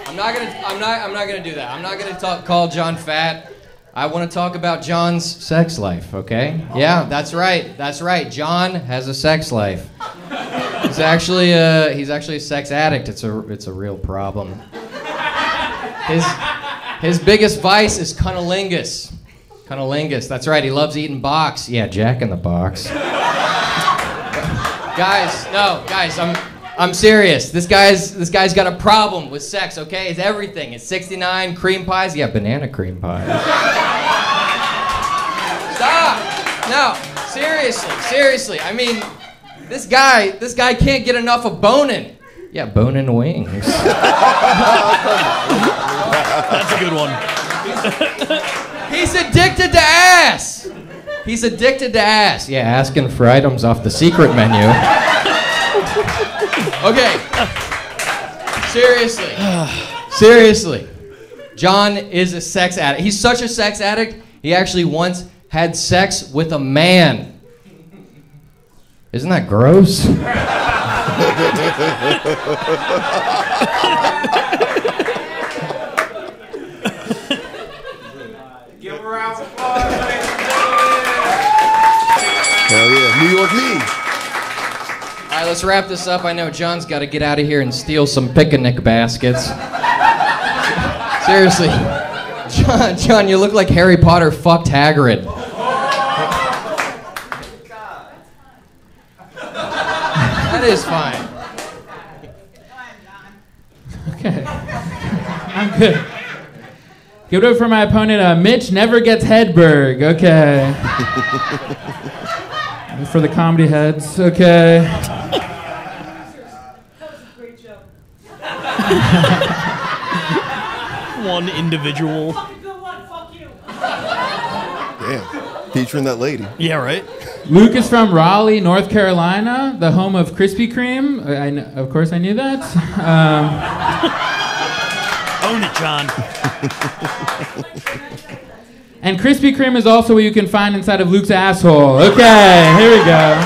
[SPEAKER 13] I'm not gonna do that. I'm not gonna call John fat. I want to talk about John's sex life, okay? Yeah, that's right. That's right. John has a sex life. He's actually a sex addict. It's a real problem. His biggest vice is cunnilingus. Cunnilingus. That's right. He loves eating box. Yeah, Jack in the Box. Guys, I'm serious. This guy's got a problem with sex, okay? It's everything. It's 69 cream pies. Yeah, banana cream pies. Stop! No, seriously. I mean, this guy can't get enough of boning. Yeah, boning wings.
[SPEAKER 1] That's a good one.
[SPEAKER 13] He's addicted to ass. He's addicted to ass. Yeah, asking for items off the secret menu. Okay. Seriously. John is a sex addict. He's such a sex addict, he actually once had sex with a man. Isn't that gross?
[SPEAKER 10] Give a round of applause.
[SPEAKER 2] Hell yeah, New York me.
[SPEAKER 13] All right, let's wrap this up. I know John's got to get out of here and steal some picnic baskets. Seriously. John, you look like Harry Potter fucked Hagrid. That is fine.
[SPEAKER 14] Okay. I'm good. Give it up for my opponent, Mitch Never Gets Hedberg. Okay. For the comedy heads. Okay.
[SPEAKER 1] One individual.
[SPEAKER 2] Damn. Featuring that lady.
[SPEAKER 1] Yeah, right?
[SPEAKER 14] Luke is from Raleigh, North Carolina, the home of Krispy Kreme. Of course I knew that.
[SPEAKER 1] Own it, John.
[SPEAKER 14] And Krispy Kreme is also what you can find inside of Luke's asshole. Okay, here we go.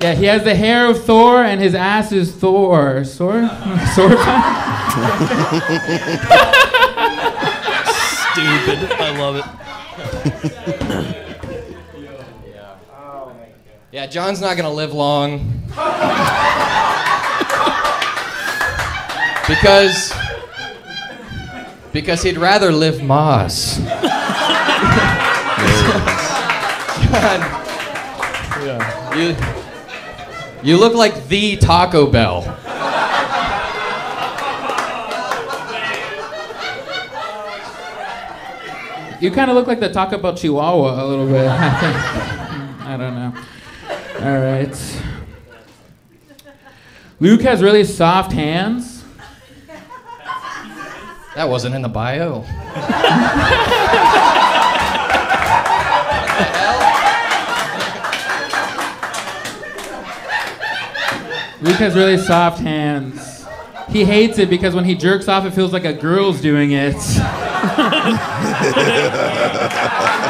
[SPEAKER 14] Yeah, he has the hair of Thor and his ass is Thor. Thor?
[SPEAKER 1] Stupid. I love it.
[SPEAKER 13] Yeah, John's not gonna live long. Because he'd rather live Moss. John, you look like the Taco Bell.
[SPEAKER 14] You kind of look like the Taco Bell Chihuahua a little bit. I don't know. All right. Luke has really soft hands.
[SPEAKER 13] That wasn't in the bio.
[SPEAKER 14] Luke has really soft hands. He hates it because when he jerks off, it feels like a girl's doing it.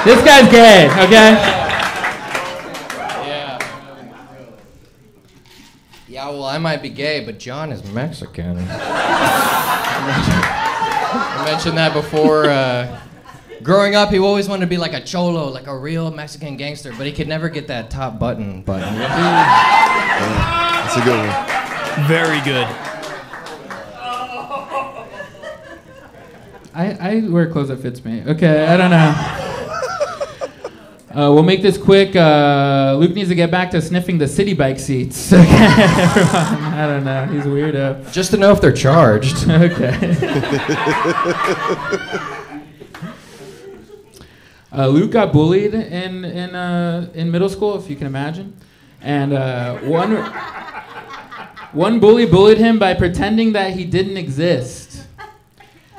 [SPEAKER 14] This guy's gay, okay?
[SPEAKER 13] Yeah, well, I might be gay, but John is Mexican. I mentioned that before. Growing up, he always wanted to be like a cholo, like a real Mexican gangster, but he could never get that top button.
[SPEAKER 2] That's a good one.
[SPEAKER 1] Very good.
[SPEAKER 14] I wear clothes that fits me. Okay, I don't know. We'll make this quick. Luke needs to get back to sniffing the city bike seats. Okay, everyone. I don't know. He's a weirdo.
[SPEAKER 13] Just to know if they're charged.
[SPEAKER 14] Okay. Luke got bullied in middle school, if you can imagine, and one bully bullied him by pretending that he didn't exist.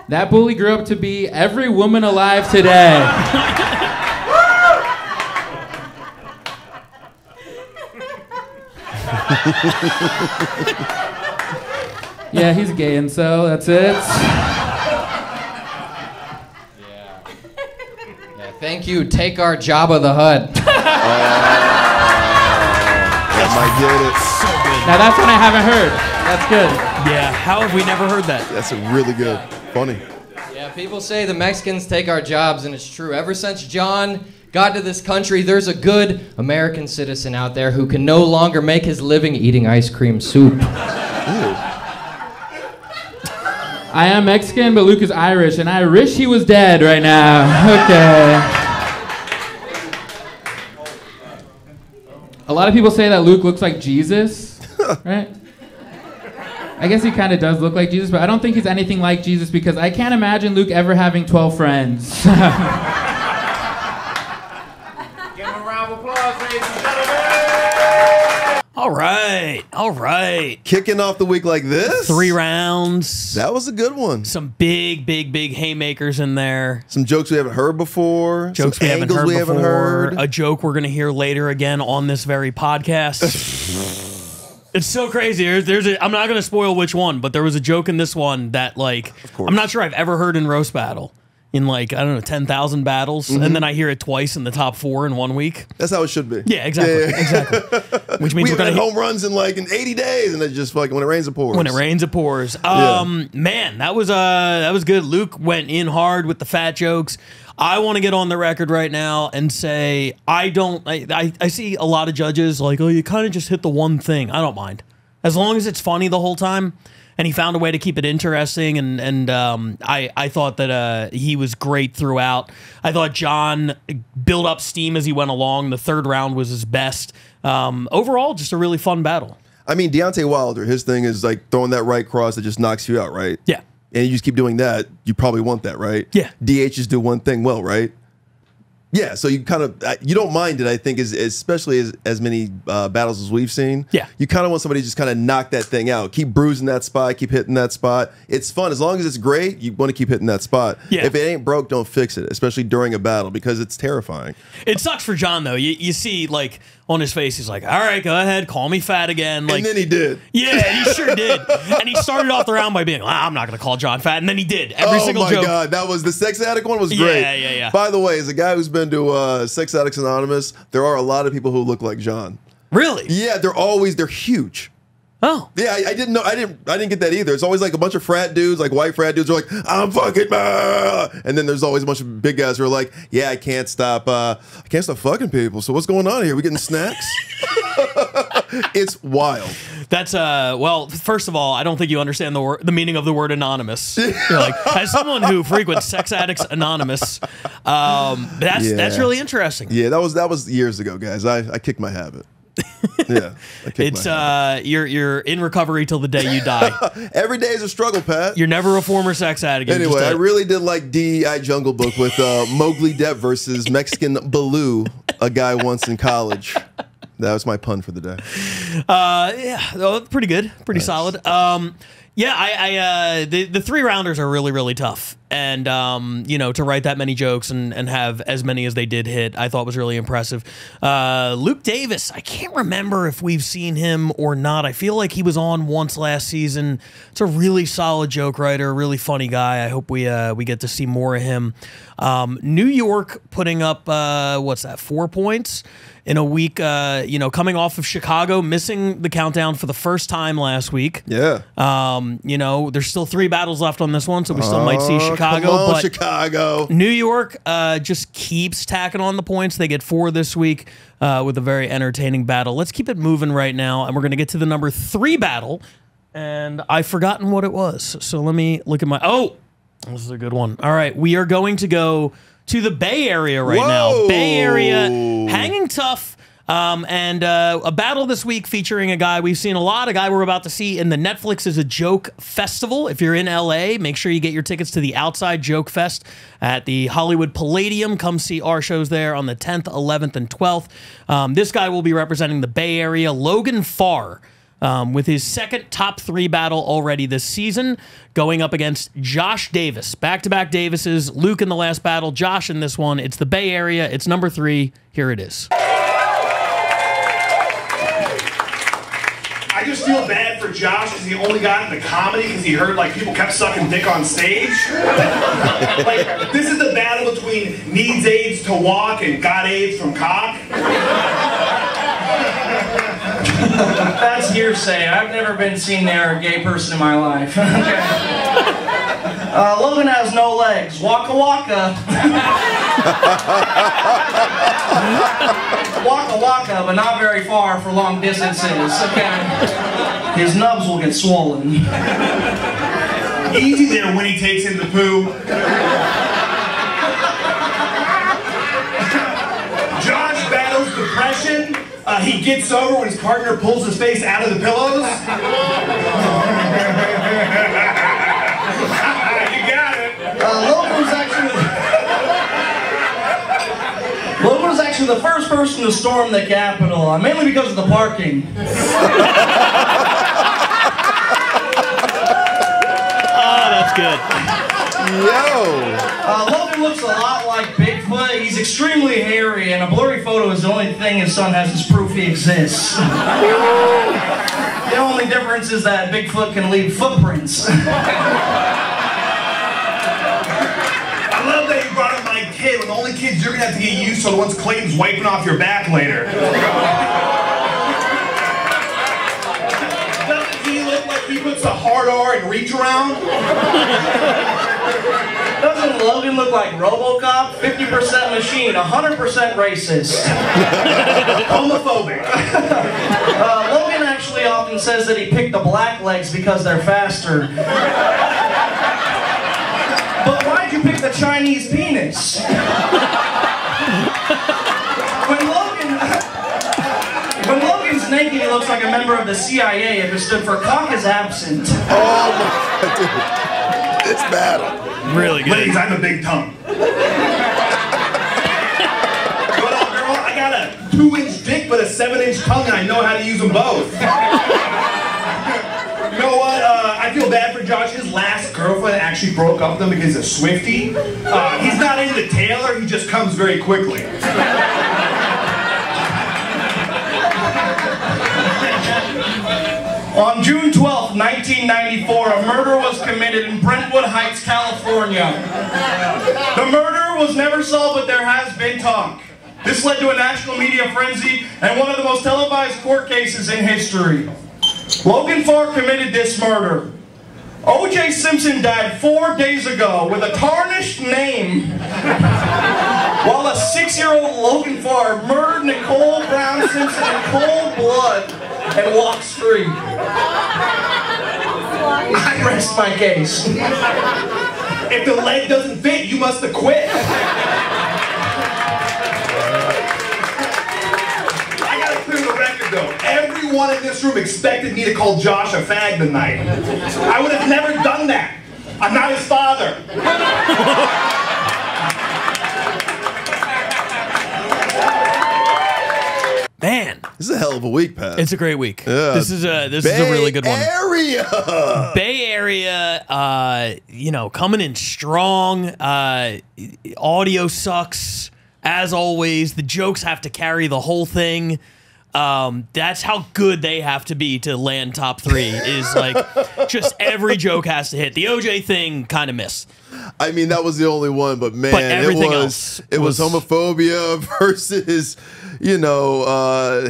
[SPEAKER 14] That bully grew up to be every woman alive today. Yeah, he's gay, and so that's it.
[SPEAKER 13] Thank you. Take our Jabba the Hutt.
[SPEAKER 2] That might get it.
[SPEAKER 1] So good.
[SPEAKER 14] Now that's one I haven't heard. That's good.
[SPEAKER 1] Yeah, how have we never heard that?
[SPEAKER 2] That's a really good. Funny.
[SPEAKER 13] Yeah, people say the Mexicans take our jobs, and it's true. Ever since John got to this country, there's a good American citizen out there who can no longer make his living eating ice cream soup.
[SPEAKER 14] I am Mexican, but Luke is Irish, and I wish he was dead right now. Okay. A lot of people say that Luke looks like Jesus, right? I guess he kind of does look like Jesus, but I don't think he's anything like Jesus because I can't imagine Luke ever having 12 friends.
[SPEAKER 10] Give him a round of applause, ladies and gentlemen.
[SPEAKER 1] All right.
[SPEAKER 2] Kicking off the week like this.
[SPEAKER 1] 3 rounds.
[SPEAKER 2] That was a good one.
[SPEAKER 1] Some big haymakers in there.
[SPEAKER 2] Some jokes we haven't heard before.
[SPEAKER 1] Jokes
[SPEAKER 2] some
[SPEAKER 1] we haven't
[SPEAKER 2] angles
[SPEAKER 1] heard
[SPEAKER 2] we
[SPEAKER 1] before.
[SPEAKER 2] haven't heard.
[SPEAKER 1] A joke we're going to hear later again on this very podcast. It's so crazy. I'm not going to spoil which one, but there was a joke in this one that, like, I'm not sure I've ever heard in roast battle. In, like, I don't know, 10,000 battles, and then I hear it twice in the top 4 in 1 week.
[SPEAKER 2] That's how it should be.
[SPEAKER 1] Yeah, exactly. Exactly. Which means
[SPEAKER 2] we
[SPEAKER 1] we're going
[SPEAKER 2] had
[SPEAKER 1] to
[SPEAKER 2] home runs in 80 days, and it just like when it rains, it pours.
[SPEAKER 1] When it rains, it pours. Man, that was good. Luke went in hard with the fat jokes. I want to get on the record right now and say I see a lot of judges like, oh, you kind of just hit the one thing. I don't mind. As long as it's funny the whole time. And he found a way to keep it interesting, and I thought that he was great throughout. I thought John built up steam as he went along. The 3rd round was his best. Overall, just a really fun battle.
[SPEAKER 2] I mean, Deontay Wilder, his thing is like throwing that right cross that just knocks you out, right?
[SPEAKER 1] Yeah.
[SPEAKER 2] And you just keep doing that, you probably want that, right?
[SPEAKER 1] Yeah.
[SPEAKER 2] DHs do one thing well, right? Yeah, so you kind of you don't mind it. I think especially as many battles as we've seen.
[SPEAKER 1] Yeah,
[SPEAKER 2] you kind of want somebody to just kind of knock that thing out, keep bruising that spot, keep hitting that spot. It's fun as long as it's great. You want to keep hitting that spot.
[SPEAKER 1] Yeah.
[SPEAKER 2] If it ain't broke, don't fix it, especially during a battle because it's terrifying.
[SPEAKER 1] It sucks for John though. You see like on his face, he's like, "All right, go ahead, call me fat again." Like,
[SPEAKER 2] and then he did.
[SPEAKER 1] Yeah, he sure did. And he started off the round by being, "I'm not going to call John fat," and then he did. Every single joke.
[SPEAKER 2] Oh my god, that was the sex addict one was great.
[SPEAKER 1] Yeah.
[SPEAKER 2] By the way, as a guy who's been to Sex Addicts Anonymous, there are a lot of people who look like John.
[SPEAKER 1] Really?
[SPEAKER 2] Yeah, they're huge.
[SPEAKER 1] Oh.
[SPEAKER 2] Yeah, I didn't know. I didn't get that either. It's always like a bunch of frat dudes, like white frat dudes, are like, I'm fucking and then there's always a bunch of big guys who are like, yeah, I can't stop fucking people. So what's going on here? We getting snacks? It's wild.
[SPEAKER 1] That's well, first of all, I don't think you understand the meaning of the word anonymous. You're like, as someone who frequents Sex Addicts Anonymous, that's really interesting.
[SPEAKER 2] Yeah, that was years ago, guys. I kicked my habit. Yeah,
[SPEAKER 1] it's you're in recovery till the day you die.
[SPEAKER 2] Every day is a struggle, Pat.
[SPEAKER 1] You're never a former sex addict.
[SPEAKER 2] Anyway, I really did like DEI Jungle Book with Mowgli Depp versus Mexican Baloo, a guy once in college. That was my pun for the day.
[SPEAKER 1] Yeah, pretty good, pretty solid. Yeah, the 3 rounders are really, really tough. And, to write that many jokes and have as many as they did hit, I thought was really impressive. Luke Davis, I can't remember if we've seen him or not. I feel like he was on once last season. It's a really solid joke writer, really funny guy. I hope we get to see more of him. New York putting up, 4 points in a week, coming off of Chicago, missing the countdown for the first time last week.
[SPEAKER 2] Yeah.
[SPEAKER 1] There's still 3 battles left on this one, so we still might see Chicago.
[SPEAKER 2] Come on,
[SPEAKER 1] but
[SPEAKER 2] Chicago.
[SPEAKER 1] New York just keeps tacking on the points. They get 4 this week with a very entertaining battle. Let's keep it moving right now, and we're going to get to the number 3 battle, and I've forgotten what it was. So let me look at my... Oh, this is a good one. All right, we are going to go to the Bay Area right now. Bay Area hanging tough. And a battle this week featuring a guy we've seen a lot, a guy we're about to see in the Netflix is a Joke Festival. If you're in LA, make sure you get your tickets to the Outside Joke Fest at the Hollywood Palladium. Come see our shows there on the 10th, 11th, and 12th. This guy will be representing the Bay Area, Logan Farr. With his second top 3 battle already this season, going up against Josh Davis. Back-to-back Davises, Luke in the last battle, Josh in this one. It's the Bay Area. It's number 3. Here it is.
[SPEAKER 15] I just feel bad for Josh because he only got into comedy because he heard like people kept sucking dick on stage. Like, this is the battle between needs AIDS to walk and got AIDS from cock.
[SPEAKER 16] That's hearsay. I've never been seen near a gay person in my life. Logan has no legs. Waka waka. Waka waka, but not very far for long distances. Okay. His nubs will get swollen.
[SPEAKER 15] Easy there when he takes in the poo. Josh battles depression. He gets over when his partner pulls his face out of the pillows. You got it.
[SPEAKER 16] Logan was actually the first person to storm the Capitol, mainly because of the parking.
[SPEAKER 1] Oh, that's good.
[SPEAKER 16] Logan looks a lot like Bigfoot. He's extremely hairy, and a blurry photo is the only thing his son has as proof he exists. The only difference is that Bigfoot can leave footprints.
[SPEAKER 15] I love that you brought up my kid. When the only kids you're gonna have to get used to are the ones Clayton's wiping off your back later. Doesn't he look like he puts a hard R in reach around?
[SPEAKER 16] Doesn't Logan look like RoboCop? 50% machine, 100% racist.
[SPEAKER 15] Homophobic.
[SPEAKER 16] Logan actually often says that he picked the black legs because they're faster. But why'd you pick the Chinese penis? When Logan's naked, he looks like a member of the CIA if it stood for cock is absent.
[SPEAKER 2] Oh my God, dude. It's battle.
[SPEAKER 1] Really good.
[SPEAKER 15] Ladies, I have a big tongue. What up, girl? I got a 2-inch dick but a 7-inch tongue, and I know how to use them both. You know what? I feel bad for Josh. His last girlfriend actually broke up with him because of Swiftie. He's not into Taylor. He just comes very quickly.
[SPEAKER 16] On June 12, 1994, a murder was committed in Brentwood Heights, California. The murder was never solved, but there has been talk. This led to a national media frenzy and one of the most televised court cases in history. Logan Farr committed this murder. O.J. Simpson died 4 days ago with a tarnished name, while a 6-year-old Logan Farr murdered Nicole Brown Simpson in cold blood and walks free. I rest my case.
[SPEAKER 15] If the leg doesn't fit, you must have quit. I gotta clear the record though. Everyone in this room expected me to call Josh a fag tonight. I would have never done that. I'm not his father.
[SPEAKER 1] Man,
[SPEAKER 2] this is a hell of a week, Pat.
[SPEAKER 1] It's a great week.
[SPEAKER 2] Yeah.
[SPEAKER 1] This is a really good one.
[SPEAKER 2] Area.
[SPEAKER 1] Bay Area, you know, coming in strong. Audio sucks as always. The jokes have to carry the whole thing. That's how good they have to be to land top 3. Is like just every joke has to hit. The OJ thing kind of missed.
[SPEAKER 2] I mean, that was the only one, but man,
[SPEAKER 1] everything
[SPEAKER 2] it
[SPEAKER 1] else
[SPEAKER 2] was homophobia versus, you know,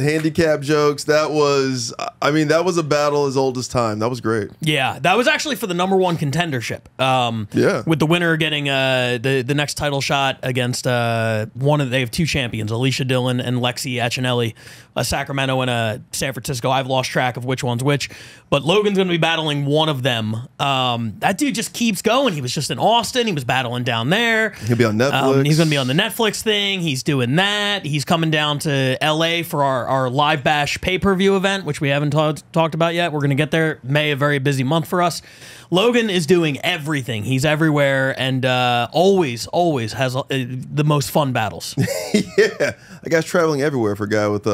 [SPEAKER 2] handicap jokes. That was, I mean, that was a battle as old as time. That was great.
[SPEAKER 1] Yeah, that was actually for the #1 contendership.
[SPEAKER 2] Yeah,
[SPEAKER 1] with the winner getting the next title shot against they have 2 champions, Alicia Dillon and Lexi Achinelli, a Sacramento and a San Francisco. I've lost track of which one's which, but Logan's going to be battling one of them. That dude just keeps going. He was just an Austin. He was battling down there.
[SPEAKER 2] He'll be on Netflix.
[SPEAKER 1] He's going to be on the Netflix thing. He's doing that. He's coming down to LA for our Live Bash pay-per-view event, which we haven't talked about yet. We're going to get there. May, a very busy month for us. Logan is doing everything. He's everywhere and always has the most fun battles.
[SPEAKER 2] Yeah, that guy's traveling everywhere for a guy with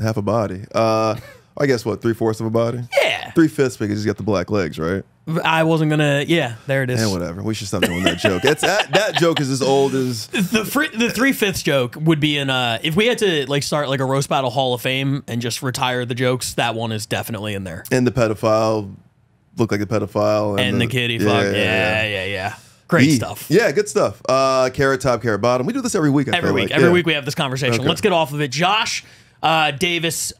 [SPEAKER 2] half a body. I guess what, 3/4 of a body?
[SPEAKER 1] Yeah,
[SPEAKER 2] 3/5 because he's got the black legs, right?
[SPEAKER 1] I wasn't gonna. Yeah, there it is.
[SPEAKER 2] And whatever. We should stop doing that joke. That joke is as old as
[SPEAKER 1] the 3/5 joke would be in. If we had to start a roast battle Hall of Fame and just retire the jokes, that one is definitely in there.
[SPEAKER 2] And the pedophile look like a pedophile,
[SPEAKER 1] and the kitty fuck. Yeah. Great stuff.
[SPEAKER 2] Yeah, good stuff. Carrot top, carrot bottom. We do this every week.
[SPEAKER 1] Every week we have this conversation. Okay. Let's get off of it. Josh Davis.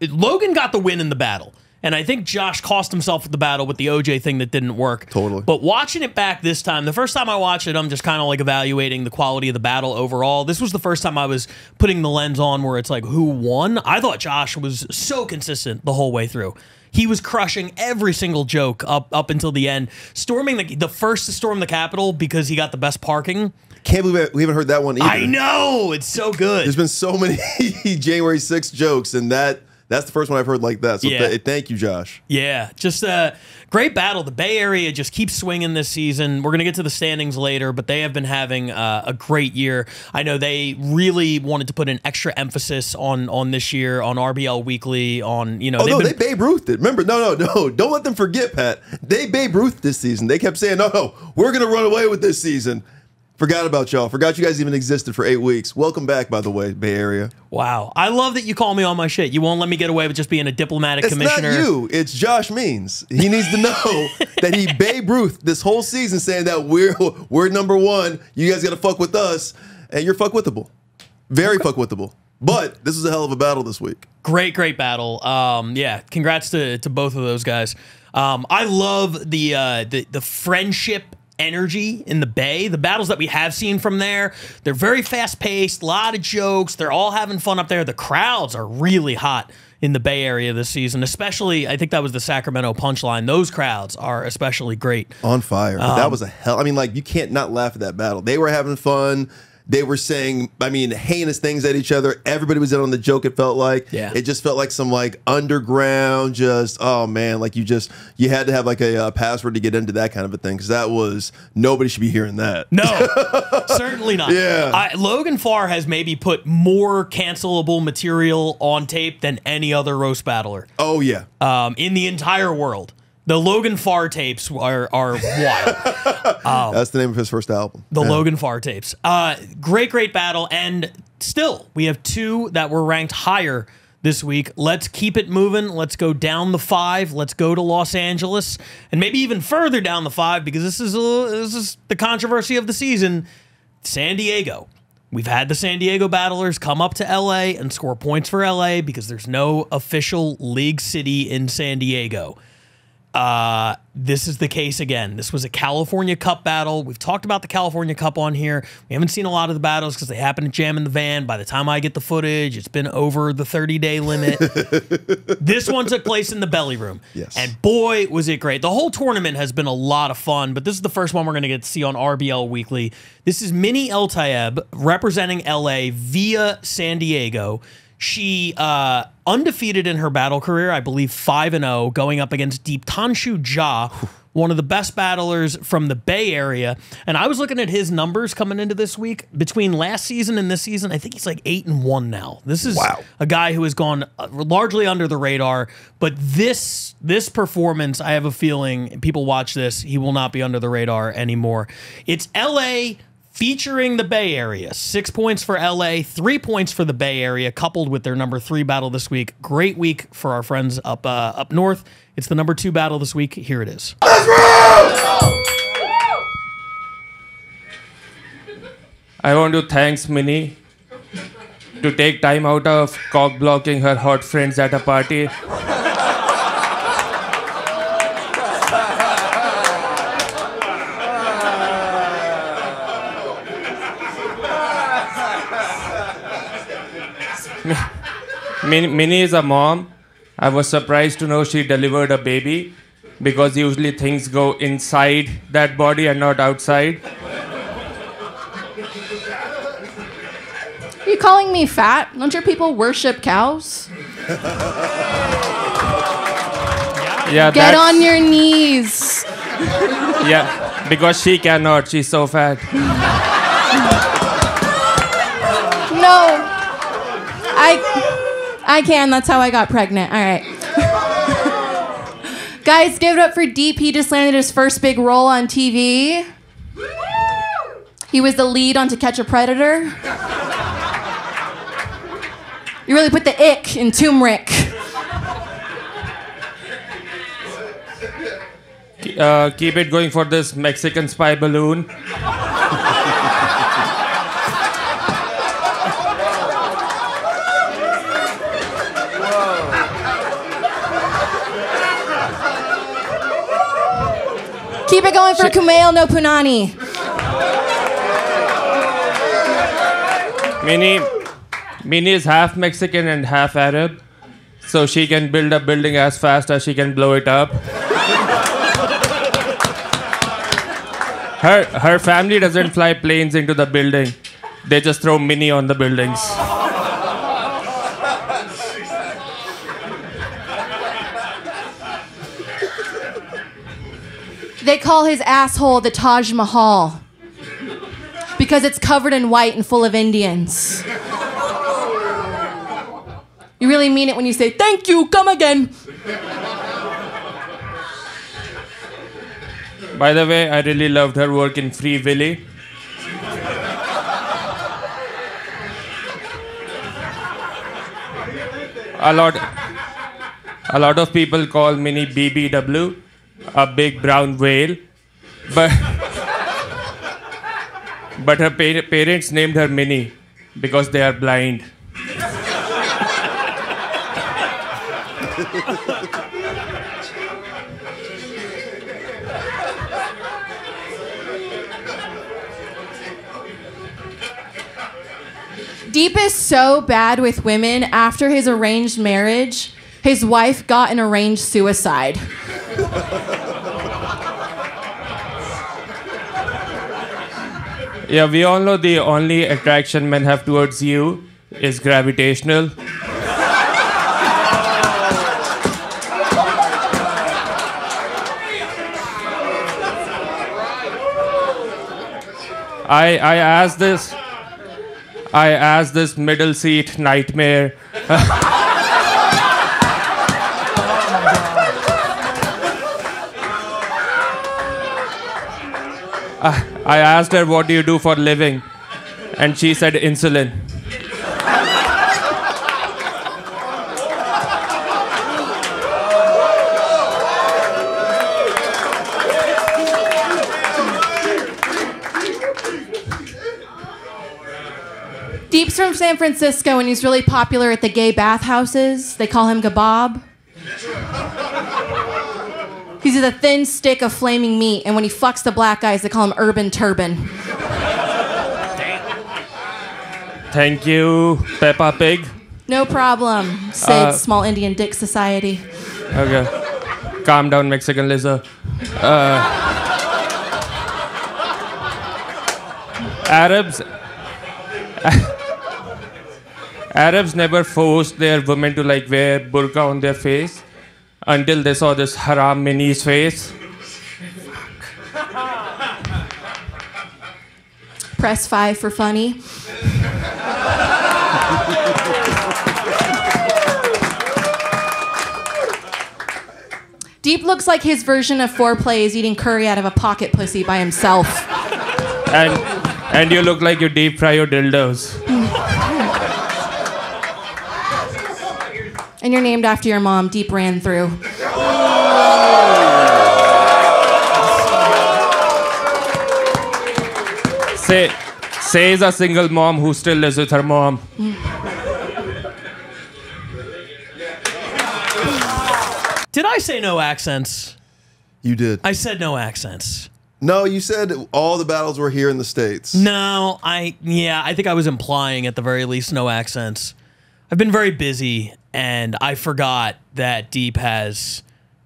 [SPEAKER 1] Logan got the win in the battle. And I think Josh cost himself the battle with the OJ thing that didn't work.
[SPEAKER 2] Totally.
[SPEAKER 1] But watching it back this time, the first time I watched it, I'm just kind of evaluating the quality of the battle overall. This was the first time I was putting the lens on where it's who won? I thought Josh was so consistent the whole way through. He was crushing every single joke up until the end. Storming the first to storm the Capitol because he got the best parking.
[SPEAKER 2] Can't believe we haven't heard that one either.
[SPEAKER 1] I know. It's so good.
[SPEAKER 2] There's been so many January 6th jokes, and that's the first one I've heard like that. So thank you, Josh.
[SPEAKER 1] Yeah, just a great battle. The Bay Area just keeps swinging this season. We're going to get to the standings later, but they have been having a great year. I know they really wanted to put an extra emphasis on this year, on RBL Weekly, on,
[SPEAKER 2] they Babe Ruthed it. Remember, no, don't let them forget, Pat. They Babe Ruthed this season. They kept saying, no, we're going to run away with this season. Forgot about y'all. Forgot you guys even existed for 8 weeks. Welcome back, by the way, Bay Area.
[SPEAKER 1] Wow. I love that you call me on my shit. You won't let me get away with just being a diplomatic commissioner.
[SPEAKER 2] It's not you. It's Josh Means. He needs to know that he Babe Ruth this whole season saying that we're number one. You guys got to fuck with us, and you're fuckwithable. Very fuckwithable. But this was a hell of a battle this week.
[SPEAKER 1] Great battle. Yeah, congrats to both of those guys. I love the friendship energy in the Bay. The battles that we have seen from there, they're very fast-paced, a lot of jokes. They're all having fun up there. The crowds are really hot in the Bay Area this season, especially, I think that was the Sacramento Punchline. Those crowds are especially great.
[SPEAKER 2] On fire. That was a hell. I mean, you can't not laugh at that battle. They were having fun. They were saying, heinous things at each other. Everybody was in on the joke, it felt like.
[SPEAKER 1] Yeah.
[SPEAKER 2] It just felt like some underground, oh man, you had to have a password to get into that kind of a thing, because nobody should be hearing that.
[SPEAKER 1] No, certainly not.
[SPEAKER 2] Yeah.
[SPEAKER 1] Logan Farr has maybe put more cancelable material on tape than any other roast battler.
[SPEAKER 2] Oh yeah.
[SPEAKER 1] In the entire world. The Logan Farr tapes are wild.
[SPEAKER 2] That's the name of his first album.
[SPEAKER 1] The Logan Farr tapes. Great battle. And still, we have 2 that were ranked higher this week. Let's keep it moving. Let's go down the 5. Let's go to Los Angeles. And maybe even further down the 5, because this is the controversy of the season. San Diego. We've had the San Diego battlers come up to LA and score points for LA because there's no official league city in San Diego. This is the case again. This was a California Cup battle. We've talked about the California Cup on here. We haven't seen a lot of the battles because they happen to jam in the van. By the time I get the footage, it's been over the 30-day limit. This one took place in the Belly Room.
[SPEAKER 2] Yes.
[SPEAKER 1] And boy, was it great. The whole tournament has been a lot of fun, but this is the first one we're going to get to see on RBL Weekly. This is Minnie El-Tayeb representing LA via San Diego. She undefeated in her battle career, I believe 5-0, going up against Deeptanshu Jha, one of the best battlers from the Bay Area. And I was looking at his numbers coming into this week. Between last season and this season, I think he's 8-1 now. This is a guy who has gone largely under the radar. But this performance, I have a feeling, people watch this, he will not be under the radar anymore. It's LA featuring the Bay Area. 6 points for LA, 3 points for the Bay Area, coupled with their number 3 battle this week. Great week for our friends up north. It's the number 2 battle this week. Here it is.
[SPEAKER 17] I want to thank Minnie to take time out of cock blocking her hot friends at a party. Minnie is a mom. I was surprised to know she delivered a baby. because usually things go inside that body and not outside.
[SPEAKER 18] Are you calling me fat? Don't your people worship cows?
[SPEAKER 17] Yeah,
[SPEAKER 18] Get on your knees.
[SPEAKER 17] Yeah, because she cannot. She's so fat.
[SPEAKER 18] No. I can. That's how I got pregnant. All right. Guys, give it up for Deep. He just landed his first big role on TV. He was the lead on To Catch a Predator. You really put the ick in turmeric.
[SPEAKER 17] Keep it going for this Mexican spy balloon.
[SPEAKER 18] Keep it going for Kumail no Punani.
[SPEAKER 17] Minnie is half Mexican and half Arab, so she can build a building as fast as she can blow it up. Her family doesn't fly planes into the building. They just throw Minnie on the buildings.
[SPEAKER 18] They call his asshole the Taj Mahal because it's covered in white and full of Indians. You really mean it when you say, "Thank you, come again."
[SPEAKER 17] By the way, I really loved her work in Free Willy. A lot of people call Minnie BBW, a big brown whale, but her parents named her Minnie because they are blind.
[SPEAKER 18] Deep is so bad with women, after his arranged marriage, his wife got an arranged suicide.
[SPEAKER 17] Yeah, we all know the only attraction men have towards you is gravitational. I asked this middle seat nightmare. I asked her, "What do you do for a living?" And she said, "Insulin."
[SPEAKER 18] Deep's from San Francisco and he's really popular at the gay bathhouses. They call him Gabob. He's a thin stick of flaming meat, and when he fucks the black guys, they call him Urban Turban.
[SPEAKER 17] Thank you, Peppa Pig.
[SPEAKER 18] No problem, Sid, Small Indian Dick Society.
[SPEAKER 17] Okay. Calm down, Mexican lizard. Arabs never forced their women to like wear burqa on their face until they saw this haram Minnie's face.
[SPEAKER 18] Press 5 for funny. Deep looks like his version of foreplay is eating curry out of a pocket pussy by himself.
[SPEAKER 17] And you look like you deep fry your dildos.
[SPEAKER 18] And you're named after your mom, Deep ran through.
[SPEAKER 17] Says a single mom who still lives with her mom.
[SPEAKER 1] Did I say no accents?
[SPEAKER 2] You did.
[SPEAKER 1] I said no accents.
[SPEAKER 2] No, you said all the battles were here in the States.
[SPEAKER 1] No, I think I was implying at the very least no accents. I've been very busy, and I forgot that Deep has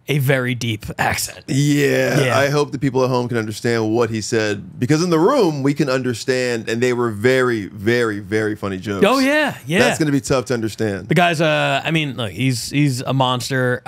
[SPEAKER 1] a very deep accent.
[SPEAKER 2] Yeah, I hope the people at home can understand what he said, because in the room we can understand, and they were very, very, very funny jokes.
[SPEAKER 1] Oh yeah, yeah.
[SPEAKER 2] That's going to be tough to understand.
[SPEAKER 1] The guy's I mean, look, he's a monster.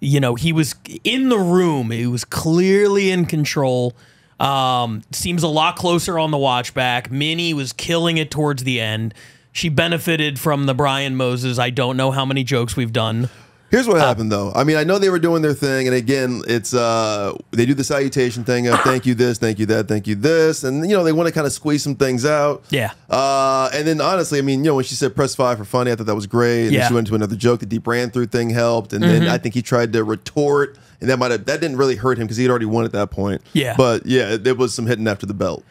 [SPEAKER 1] You know, he was in the room. He was clearly in control. Seems a lot closer on the watch back. Minnie was killing it towards the end. She benefited from the Brian Moses. I don't know how many jokes we've done.
[SPEAKER 2] Here's what happened, though. I mean, I know they were doing their thing, and again, it's they do the salutation thing of thank you this, thank you that, thank you this, and you know they want to kind of squeeze some things out.
[SPEAKER 1] Yeah.
[SPEAKER 2] And then honestly, I mean, you know, when she said press 5 for funny, I thought that was great. And then she went into another joke. The deep ran through thing helped, and then I think he tried to retort, and that didn't really hurt him because he had already won at that point.
[SPEAKER 1] Yeah.
[SPEAKER 2] But yeah, there was some hitting after the bell.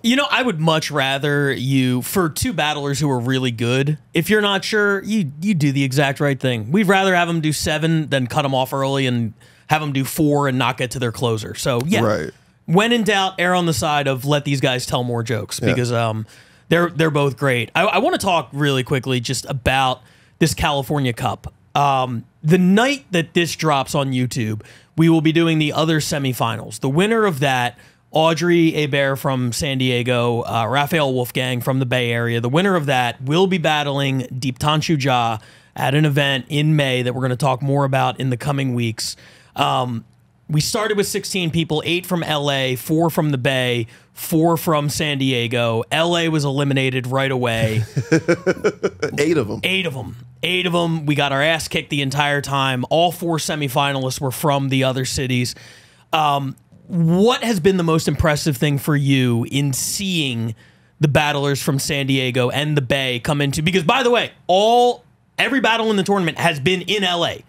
[SPEAKER 1] You know, I would much rather you, for two battlers who are really good, if you're not sure, you do the exact right thing. We'd rather have them do 7 than cut them off early and have them do 4 and not get to their closer. So yeah,
[SPEAKER 2] right.
[SPEAKER 1] When in doubt, err on the side of let these guys tell more jokes, because they're both great. I want to talk really quickly just about this California Cup. The night that this drops on YouTube, we will be doing the other semifinals. The winner of that, Audrey Hebert from San Diego, Raphael Wolfgang from the Bay Area, the winner of that will be battling Deeptanshu Jha at an event in May that we're going to talk more about in the coming weeks. We started with 16 people, 8 from LA, 4 from the Bay, 4 from San Diego. LA was eliminated right away.
[SPEAKER 2] 8 of them.
[SPEAKER 1] 8 of them. 8 of them. We got our ass kicked the entire time. All 4 semifinalists were from the other cities. What has been the most impressive thing for you in seeing the battlers from San Diego and the Bay come into? Because, by the way, every battle in the tournament has been in LA.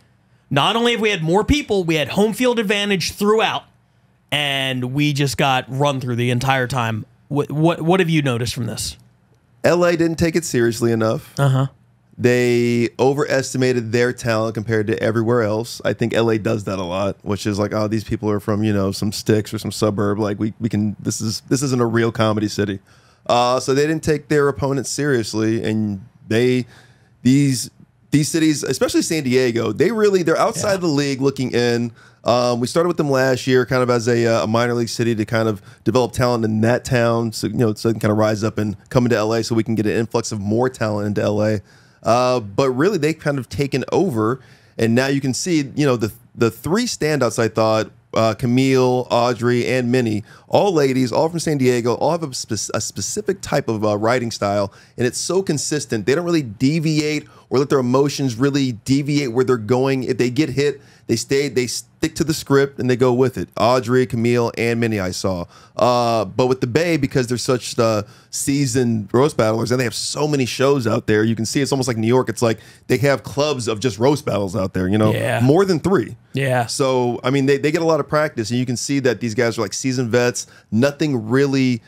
[SPEAKER 1] Not only have we had more people, we had home field advantage throughout, and we just got run through the entire time. What have you noticed from this?
[SPEAKER 2] LA didn't take it seriously enough. They overestimated their talent compared to everywhere else. I think LA does that a lot, which is like, oh, these people are from, you know, some sticks or some suburb. Like we can. This isn't a real comedy city. So they didn't take their opponents seriously, and these cities, especially San Diego, they're outside the league looking in. We started with them last year, kind of as a minor league city to kind of develop talent in that town, so so they can kind of rise up and come into LA, so we can get an influx of more talent into LA. But really, they kind of taken over, and now you can see, you know, the 3 standouts. I thought Camille, Audrey, and Minnie, all ladies, all from San Diego, all have a specific type of writing style, and it's so consistent. They don't really deviate or let their emotions really deviate where they're going. If they get hit, they stick to the script and they go with it. Audrey, Camille, and Minnie I saw. But with the Bay, because they're such seasoned roast battlers and they have so many shows out there, you can see it's almost like New York. It's like they have clubs of just roast battles out there, you know, more than 3.
[SPEAKER 1] Yeah.
[SPEAKER 2] So, I mean, they get a lot of practice, and you can see that these guys are like seasoned vets. Nothing really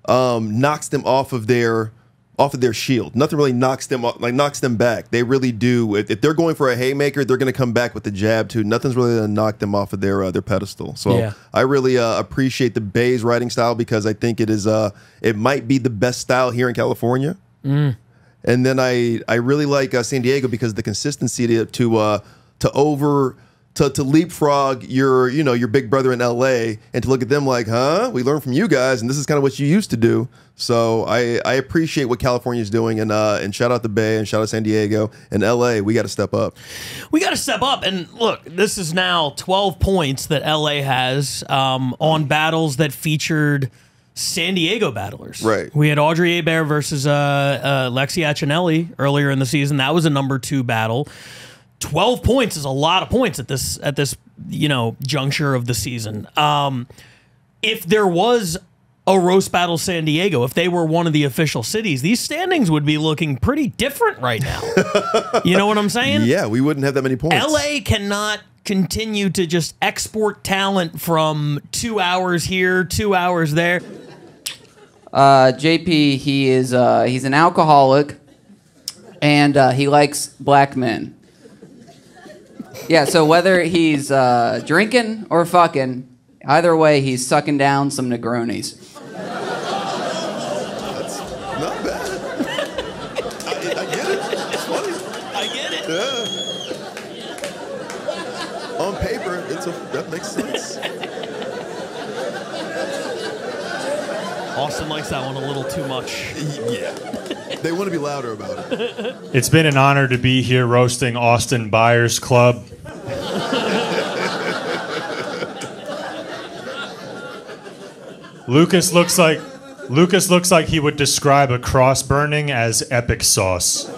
[SPEAKER 2] knocks them off of their shield. Nothing really knocks them back. They really do. If they're going for a haymaker, they're going to come back with the jab too. Nothing's really going to knock them off of their pedestal. So I really appreciate the Bay's writing style, because I think it might be the best style here in California. And then I really like San Diego because of the consistency to leapfrog your big brother in LA, and to look at them like, huh? We learned from you guys, and this is kind of what you used to do. So I appreciate what California is doing, and shout out the Bay, and shout out San Diego and LA. We got to step up.
[SPEAKER 1] We got to step up, and look, this is now 12 points that LA has on battles that featured San Diego battlers.
[SPEAKER 2] Right.
[SPEAKER 1] We had Audrey Hebert versus Lexi Accinelli earlier in the season. That was a number 2 battle. 12 points is a lot of points at this juncture of the season. If there was a roast battle San Diego, if they were one of the official cities, these standings would be looking pretty different right now. You know what I'm saying?
[SPEAKER 2] Yeah, we wouldn't have that many points.
[SPEAKER 1] LA cannot continue to just export talent from 2 hours here, 2 hours there.
[SPEAKER 19] JP, he's an alcoholic, and he likes black men. Yeah, so whether he's drinking or fucking, either way, he's sucking down some Negronis.
[SPEAKER 2] That's not bad. I get it. It's funny.
[SPEAKER 1] I get it.
[SPEAKER 2] that makes sense.
[SPEAKER 1] Austin likes that one a little too much.
[SPEAKER 2] Yeah. They want to be louder about it.
[SPEAKER 20] It's been an honor to be here roasting Austin Byers Club. Lucas looks like he would describe a cross burning as epic sauce.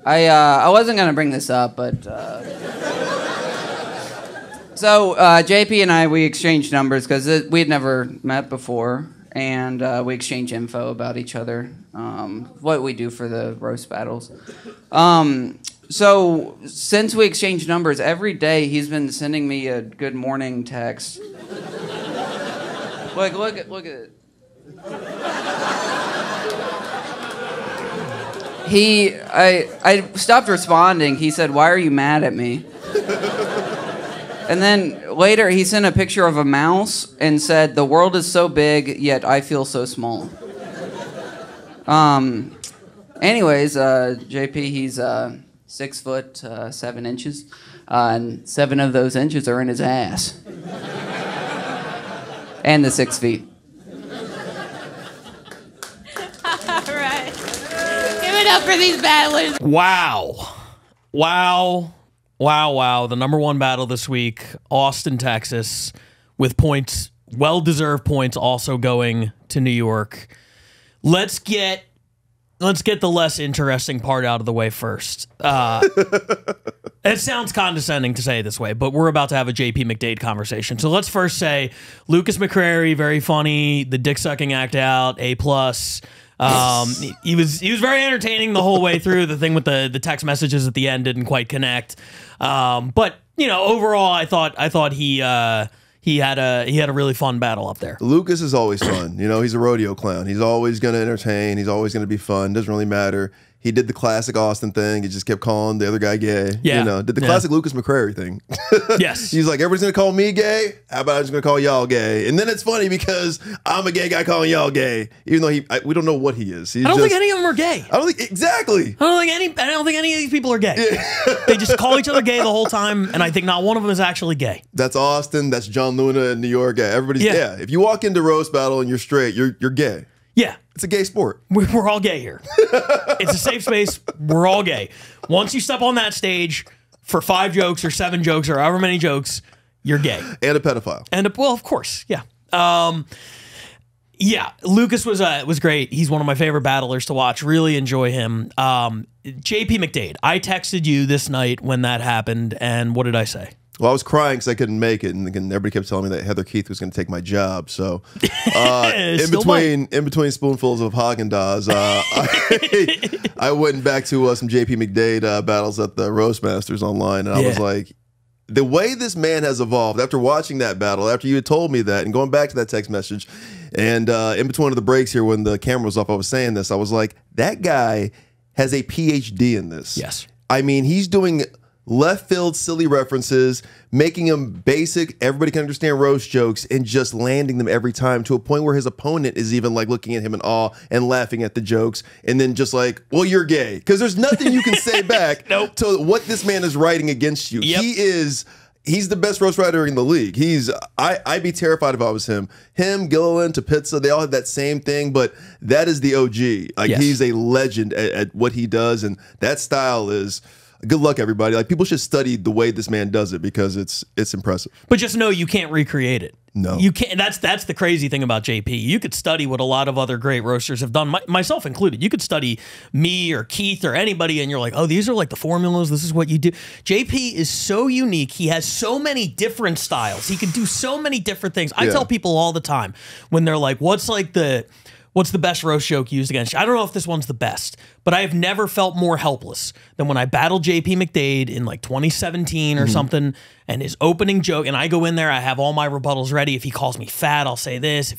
[SPEAKER 19] I wasn't gonna bring this up, but so JP and I, we exchanged numbers because we had never met before, and we exchanged info about each other, what we do for the roast battles. So since we exchanged numbers, every day he's been sending me a good morning text. Look at it. I stopped responding. He said, "Why are you mad at me?" And then later he sent a picture of a mouse and said, "The world is so big, yet I feel so small." Anyways, JP, he's 6 foot 7 inches, and 7 of those inches are in his ass, and the 6 feet.
[SPEAKER 4] Up for these battlers.
[SPEAKER 1] Wow. The number 1 battle this week, Austin, Texas, with points, well-deserved points also going to New York. Let's get the less interesting part out of the way first. It sounds condescending to say it this way, but we're about to have a JP McDade conversation. So let's first say Lucas McCrary, very funny, the dick-sucking act out, A+. He was very entertaining the whole way through. The thing with the text messages at the end didn't quite connect. But overall, I thought he had a really fun battle up there.
[SPEAKER 2] Lucas is always fun. He's a rodeo clown. He's always going to entertain. He's always going to be fun. Doesn't really matter. He did the classic Austin thing. He just kept calling the other guy gay.
[SPEAKER 1] Yeah.
[SPEAKER 2] Did the classic Lucas McCrary thing.
[SPEAKER 1] Yes.
[SPEAKER 2] He's like, everybody's going to call me gay? How about I'm just going to call y'all gay? And then it's funny because I'm a gay guy calling y'all gay, even though we don't know what he is.
[SPEAKER 1] I don't think any of them are gay.
[SPEAKER 2] I don't think, exactly.
[SPEAKER 1] I don't think any of these people are gay. Yeah. They just call each other gay the whole time, and I think not one of them is actually gay.
[SPEAKER 2] That's Austin. That's John Luna in New York. Yeah, everybody's If you walk into roast battle and you're straight, you're gay.
[SPEAKER 1] Yeah.
[SPEAKER 2] It's a gay sport.
[SPEAKER 1] We're all gay here. It's a safe space. We're all gay. Once you step on that stage for 5 jokes or 7 jokes or however many jokes, you're gay.
[SPEAKER 2] And a pedophile.
[SPEAKER 1] Well, of course. Yeah. Lucas was great. He's one of my favorite battlers to watch. Really enjoy him. JP McDade, I texted you this night when that happened, and what did I say?
[SPEAKER 2] Well, I was crying because I couldn't make it, and everybody kept telling me that Heather Keith was going to take my job. So, in between spoonfuls of Haagen-Dazs, I went back to some JP McDade battles at the Roastmasters online, and I was like, the way this man has evolved after watching that battle, after you had told me that, and going back to that text message, and in between of the breaks here when the camera was off, I was saying this. I was like, that guy has a PhD in this.
[SPEAKER 1] Yes.
[SPEAKER 2] I mean, he's doing left field silly references, making them basic, everybody can understand roast jokes, and just landing them every time to a point where his opponent is even like looking at him in awe and laughing at the jokes, and then just like, well, you're gay, because there's nothing you can say back to what this man is writing against you.
[SPEAKER 1] Yep.
[SPEAKER 2] He's the best roast writer in the league. I'd be terrified if I was him. Him, Gilliland, to Pizza, they all have that same thing, but that is the OG. Like, he's a legend at what he does, and that style is... Good luck, everybody. Like, people should study the way this man does it because it's impressive.
[SPEAKER 1] But just know you can't recreate it.
[SPEAKER 2] No,
[SPEAKER 1] you can't. That's the crazy thing about JP. You could study what a lot of other great roasters have done, myself included. You could study me or Keith or anybody, and you're like, oh, these are like the formulas. This is what you do. JP is so unique. He has so many different styles. He can do so many different things. I tell people all the time when they're like, what's the best roast joke used against you? I don't know if this one's the best, but I have never felt more helpless than when I battled JP McDade in like 2017 or something, and his opening joke, and I go in there, I have all my rebuttals ready. If he calls me fat, I'll say this.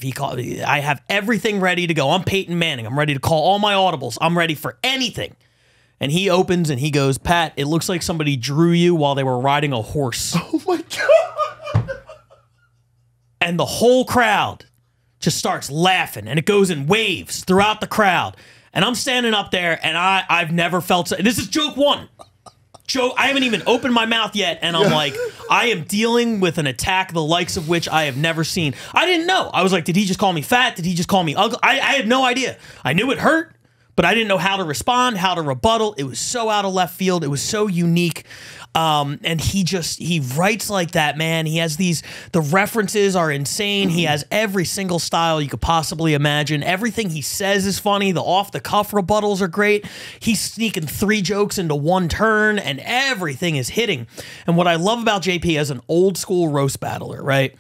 [SPEAKER 1] I have everything ready to go. I'm Peyton Manning. I'm ready to call all my audibles. I'm ready for anything. And he opens and he goes, Pat, it looks like somebody drew you while they were riding a horse.
[SPEAKER 2] Oh my God.
[SPEAKER 1] And the whole crowd just starts laughing, and it goes in waves throughout the crowd. And I'm standing up there, and I've never felt so. This is joke one. I haven't even opened my mouth yet, and I'm like, I am dealing with an attack the likes of which I have never seen. I didn't know. I was like, did he just call me fat? Did he just call me ugly? I had no idea. I knew it hurt, but I didn't know how to respond, how to rebuttal. It was so out of left field. It was so unique. And he writes like that, man. He has the references are insane. He has every single style you could possibly imagine. Everything he says is funny. The off-the-cuff rebuttals are great. He's sneaking 3 jokes into one turn, and everything is hitting. And what I love about JP as an old-school roast battler, right?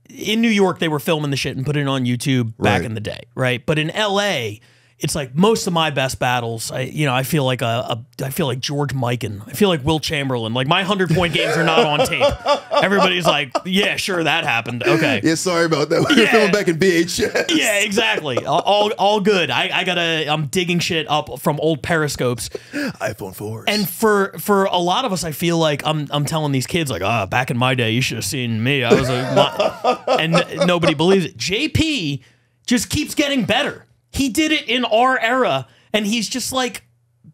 [SPEAKER 1] In New York, they were filming the shit and putting it on YouTube back in the day, right? But in LA, it's like most of my best battles, I feel like I feel like George Mikan. I feel like Will Chamberlain. Like my 100-point games are not on tape. Everybody's like, yeah, sure, that happened. Okay.
[SPEAKER 2] Yeah, sorry about that. We were filming back in VHS.
[SPEAKER 1] Yeah, exactly. All good. I'm digging shit up from old periscopes.
[SPEAKER 2] iPhone 4s.
[SPEAKER 1] And for a lot of us, I feel like I'm telling these kids like, back in my day, you should have seen me. I was and nobody believes it. JP just keeps getting better. He did it in our era, and he's just like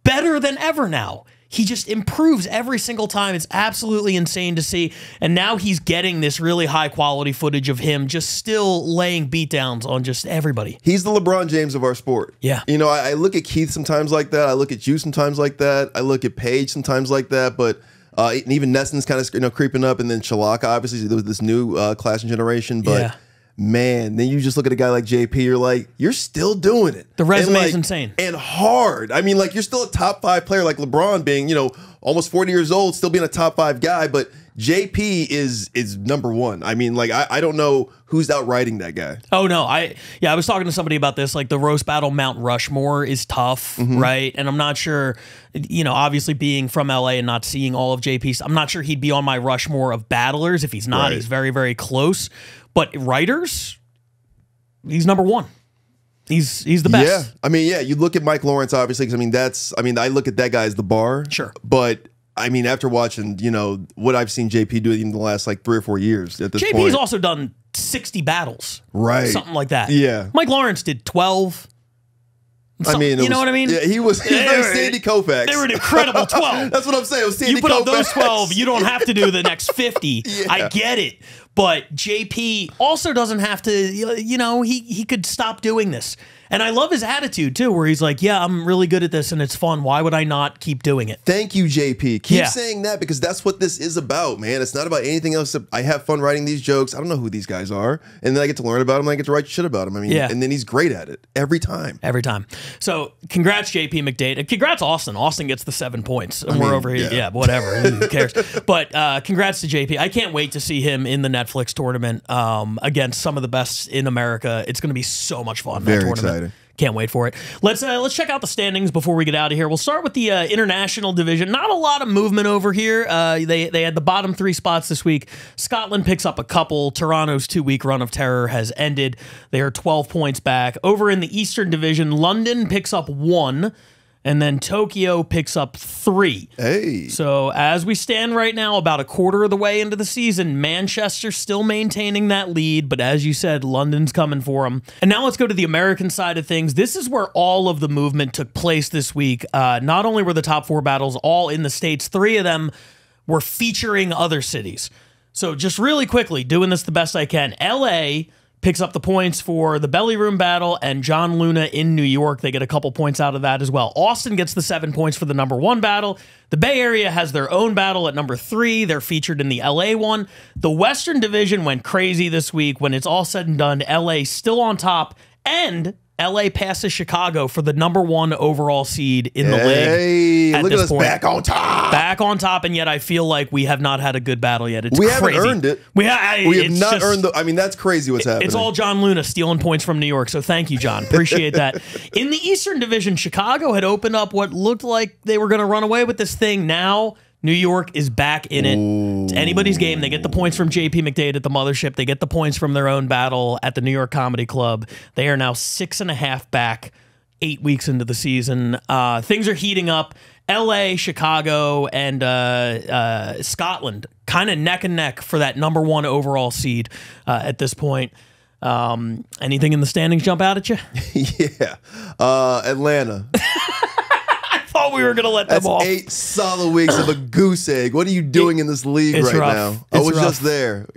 [SPEAKER 1] better than ever now. He just improves every single time. It's absolutely insane to see. And now he's getting this really high quality footage of him just still laying beatdowns on just everybody.
[SPEAKER 2] He's the LeBron James of our sport.
[SPEAKER 1] Yeah.
[SPEAKER 2] You know, I look at Keith sometimes like that. I look at you sometimes like that. I look at Paige sometimes like that. But and even Nesson's kind of creeping up, and then Chalaka, obviously, there was this new class and generation. But
[SPEAKER 1] yeah.
[SPEAKER 2] Man, then you just look at a guy like JP, you're like, you're still doing it.
[SPEAKER 1] The resume is insane.
[SPEAKER 2] And hard. I mean, like, you're still a top 5 player, like LeBron being, almost 40 years old, still being a top 5 guy, but JP is number 1. I mean, like, I don't know who's outriding that guy.
[SPEAKER 1] Oh, no. I was talking to somebody about this. Like, the roast battle Mount Rushmore is tough, right? And I'm not sure, obviously being from LA and not seeing all of JP's, I'm not sure he'd be on my Rushmore of battlers. If he's not, he's very, very close. But writers, he's number 1. He's the best.
[SPEAKER 2] Yeah. I mean, yeah, you look at Mike Lawrence, obviously, because, I look at that guy as the bar.
[SPEAKER 1] Sure.
[SPEAKER 2] But, after watching, what I've seen JP do in the last, 3 or 4 years at this point.
[SPEAKER 1] JP's also done 60 battles.
[SPEAKER 2] Right.
[SPEAKER 1] Something like that.
[SPEAKER 2] Yeah.
[SPEAKER 1] Mike Lawrence did 12. You know what I mean?
[SPEAKER 2] Yeah, he was very Sandy Koufax.
[SPEAKER 1] They were an incredible 12.
[SPEAKER 2] That's what I'm saying. It was Sandy
[SPEAKER 1] you put
[SPEAKER 2] Koufax.
[SPEAKER 1] up those 12, you don't have to do the next 50.
[SPEAKER 2] Yeah.
[SPEAKER 1] I get it. But JP also doesn't have to, he could stop doing this. And I love his attitude, too, where he's like, yeah, I'm really good at this and it's fun. Why would I not keep doing it?
[SPEAKER 2] Thank you, JP. Keep saying that, because that's what this is about, man. It's not about anything else. I have fun writing these jokes. I don't know who these guys are. And then I get to learn about them. And I get to write shit about them. And then he's great at it every time.
[SPEAKER 1] Every time. So congrats, JP McDade. And congrats, Austin. Austin gets the 7 points. And we're over here. Yeah, whatever. Who cares? But congrats to JP. I can't wait to see him in the Netflix tournament against some of the best in America. It's going to be so much fun.
[SPEAKER 2] Very
[SPEAKER 1] that tournament.
[SPEAKER 2] exciting.
[SPEAKER 1] Can't wait for it. Let's check out the standings before we get out of here. We'll start with the international division. Not a lot of movement over here. They had the bottom 3 spots this week. Scotland picks up a couple. Toronto's 2-week run of terror has ended. They are 12 points back. Over in the Eastern Division, London picks up 1. And then Tokyo picks up 3.
[SPEAKER 2] Hey.
[SPEAKER 1] So as we stand right now, about a quarter of the way into the season, Manchester still maintaining that lead. But as you said, London's coming for them. And now let's go to the American side of things. This is where all of the movement took place this week. Not only were the top 4 battles all in the States, 3 of them were featuring other cities. So just really quickly, doing this the best I can. LA picks up the points for the Belly Room battle, and John Luna in New York. They get a couple points out of that as well. Austin gets the 7 points for the number 1 battle. The Bay Area has their own battle at number 3. They're featured in the LA one. The Western Division went crazy this week. When it's all said and done, LA still on top, and LA passes Chicago for the number 1 overall seed in the league.
[SPEAKER 2] Look at us back on top.
[SPEAKER 1] Back on top, and yet I feel like we have not had a good battle yet. It's
[SPEAKER 2] we
[SPEAKER 1] crazy.
[SPEAKER 2] Haven't earned it.
[SPEAKER 1] We have
[SPEAKER 2] not earned the. That's crazy what's happening.
[SPEAKER 1] It's all John Luna stealing points from New York, so thank you, John. Appreciate that. In the Eastern Division, Chicago had opened up what looked like they were going to run away with this thing. Now New York is back in it. Ooh. It's anybody's game. They get the points from JP McDade at the Mothership. They get the points from their own battle at the New York Comedy Club. They are now 6.5 back. 8 weeks into the season. Things are heating up. LA, Chicago, and Scotland kind of neck and neck for that #1 overall seed at this point. Anything in the standings jump out at you?
[SPEAKER 2] Yeah. Atlanta.
[SPEAKER 1] I thought we were going to let them off.
[SPEAKER 2] 8 solid weeks of a goose egg. What are you doing in this league right
[SPEAKER 1] rough.
[SPEAKER 2] now? I was just there.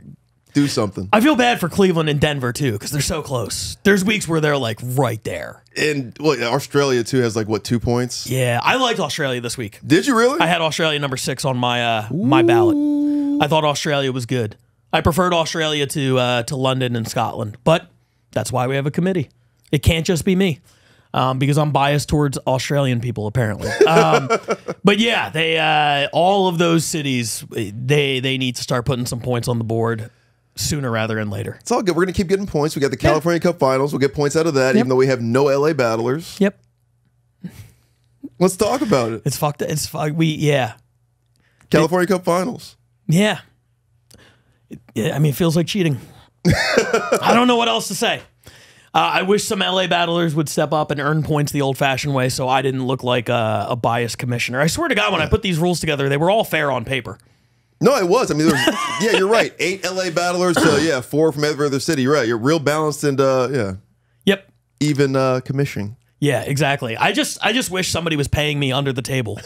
[SPEAKER 2] Do something.
[SPEAKER 1] I feel bad for Cleveland and Denver, too, because they're so close. There's weeks where they're, like, right there.
[SPEAKER 2] And Australia, too, has, like, what, 2 points?
[SPEAKER 1] Yeah, I liked Australia this week.
[SPEAKER 2] Did you really?
[SPEAKER 1] I had Australia #6 on my my ballot. I thought Australia was good. I preferred Australia to London and Scotland, but that's why we have a committee. It can't just be me. Because I'm biased towards Australian people, apparently. But yeah, they all of those cities, they need to start putting some points on the board sooner rather than later.
[SPEAKER 2] It's all good. We're going to keep getting points. We got the California Cup Finals. We'll get points out of that, even though we have no LA battlers.
[SPEAKER 1] Yep.
[SPEAKER 2] Let's talk about it.
[SPEAKER 1] It's fucked. Yeah.
[SPEAKER 2] California Cup Finals.
[SPEAKER 1] Yeah. I mean, it feels like cheating. I don't know what else to say. I wish some LA battlers would step up and earn points the old-fashioned way so I didn't look like a biased commissioner. I swear to God, when I put these rules together, they were all fair on paper.
[SPEAKER 2] No, it was. I mean, yeah, you're right. 8 LA battlers to, 4 from every other city. You're right. You're real balanced and,
[SPEAKER 1] Yep.
[SPEAKER 2] Even commissioning.
[SPEAKER 1] Yeah, exactly. I just wish somebody was paying me under the table.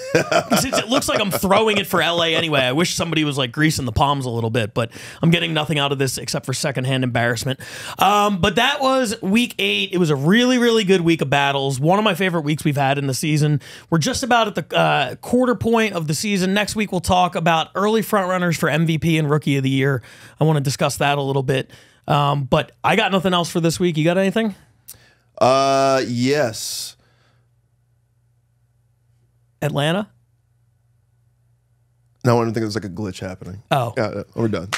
[SPEAKER 1] Since it looks like I'm throwing it for LA anyway, I wish somebody was like greasing the palms a little bit, but I'm getting nothing out of this except for secondhand embarrassment. But that was week 8. It was a really, really good week of battles. One of my favorite weeks we've had in the season. We're just about at the quarter point of the season. Next week, we'll talk about early frontrunners for MVP and Rookie of the Year. I want to discuss that a little bit. But I got nothing else for this week. You got anything?
[SPEAKER 2] Yes.
[SPEAKER 1] Atlanta?
[SPEAKER 2] No, I don't think there's like a glitch happening.
[SPEAKER 1] Oh.
[SPEAKER 2] Yeah, we're done.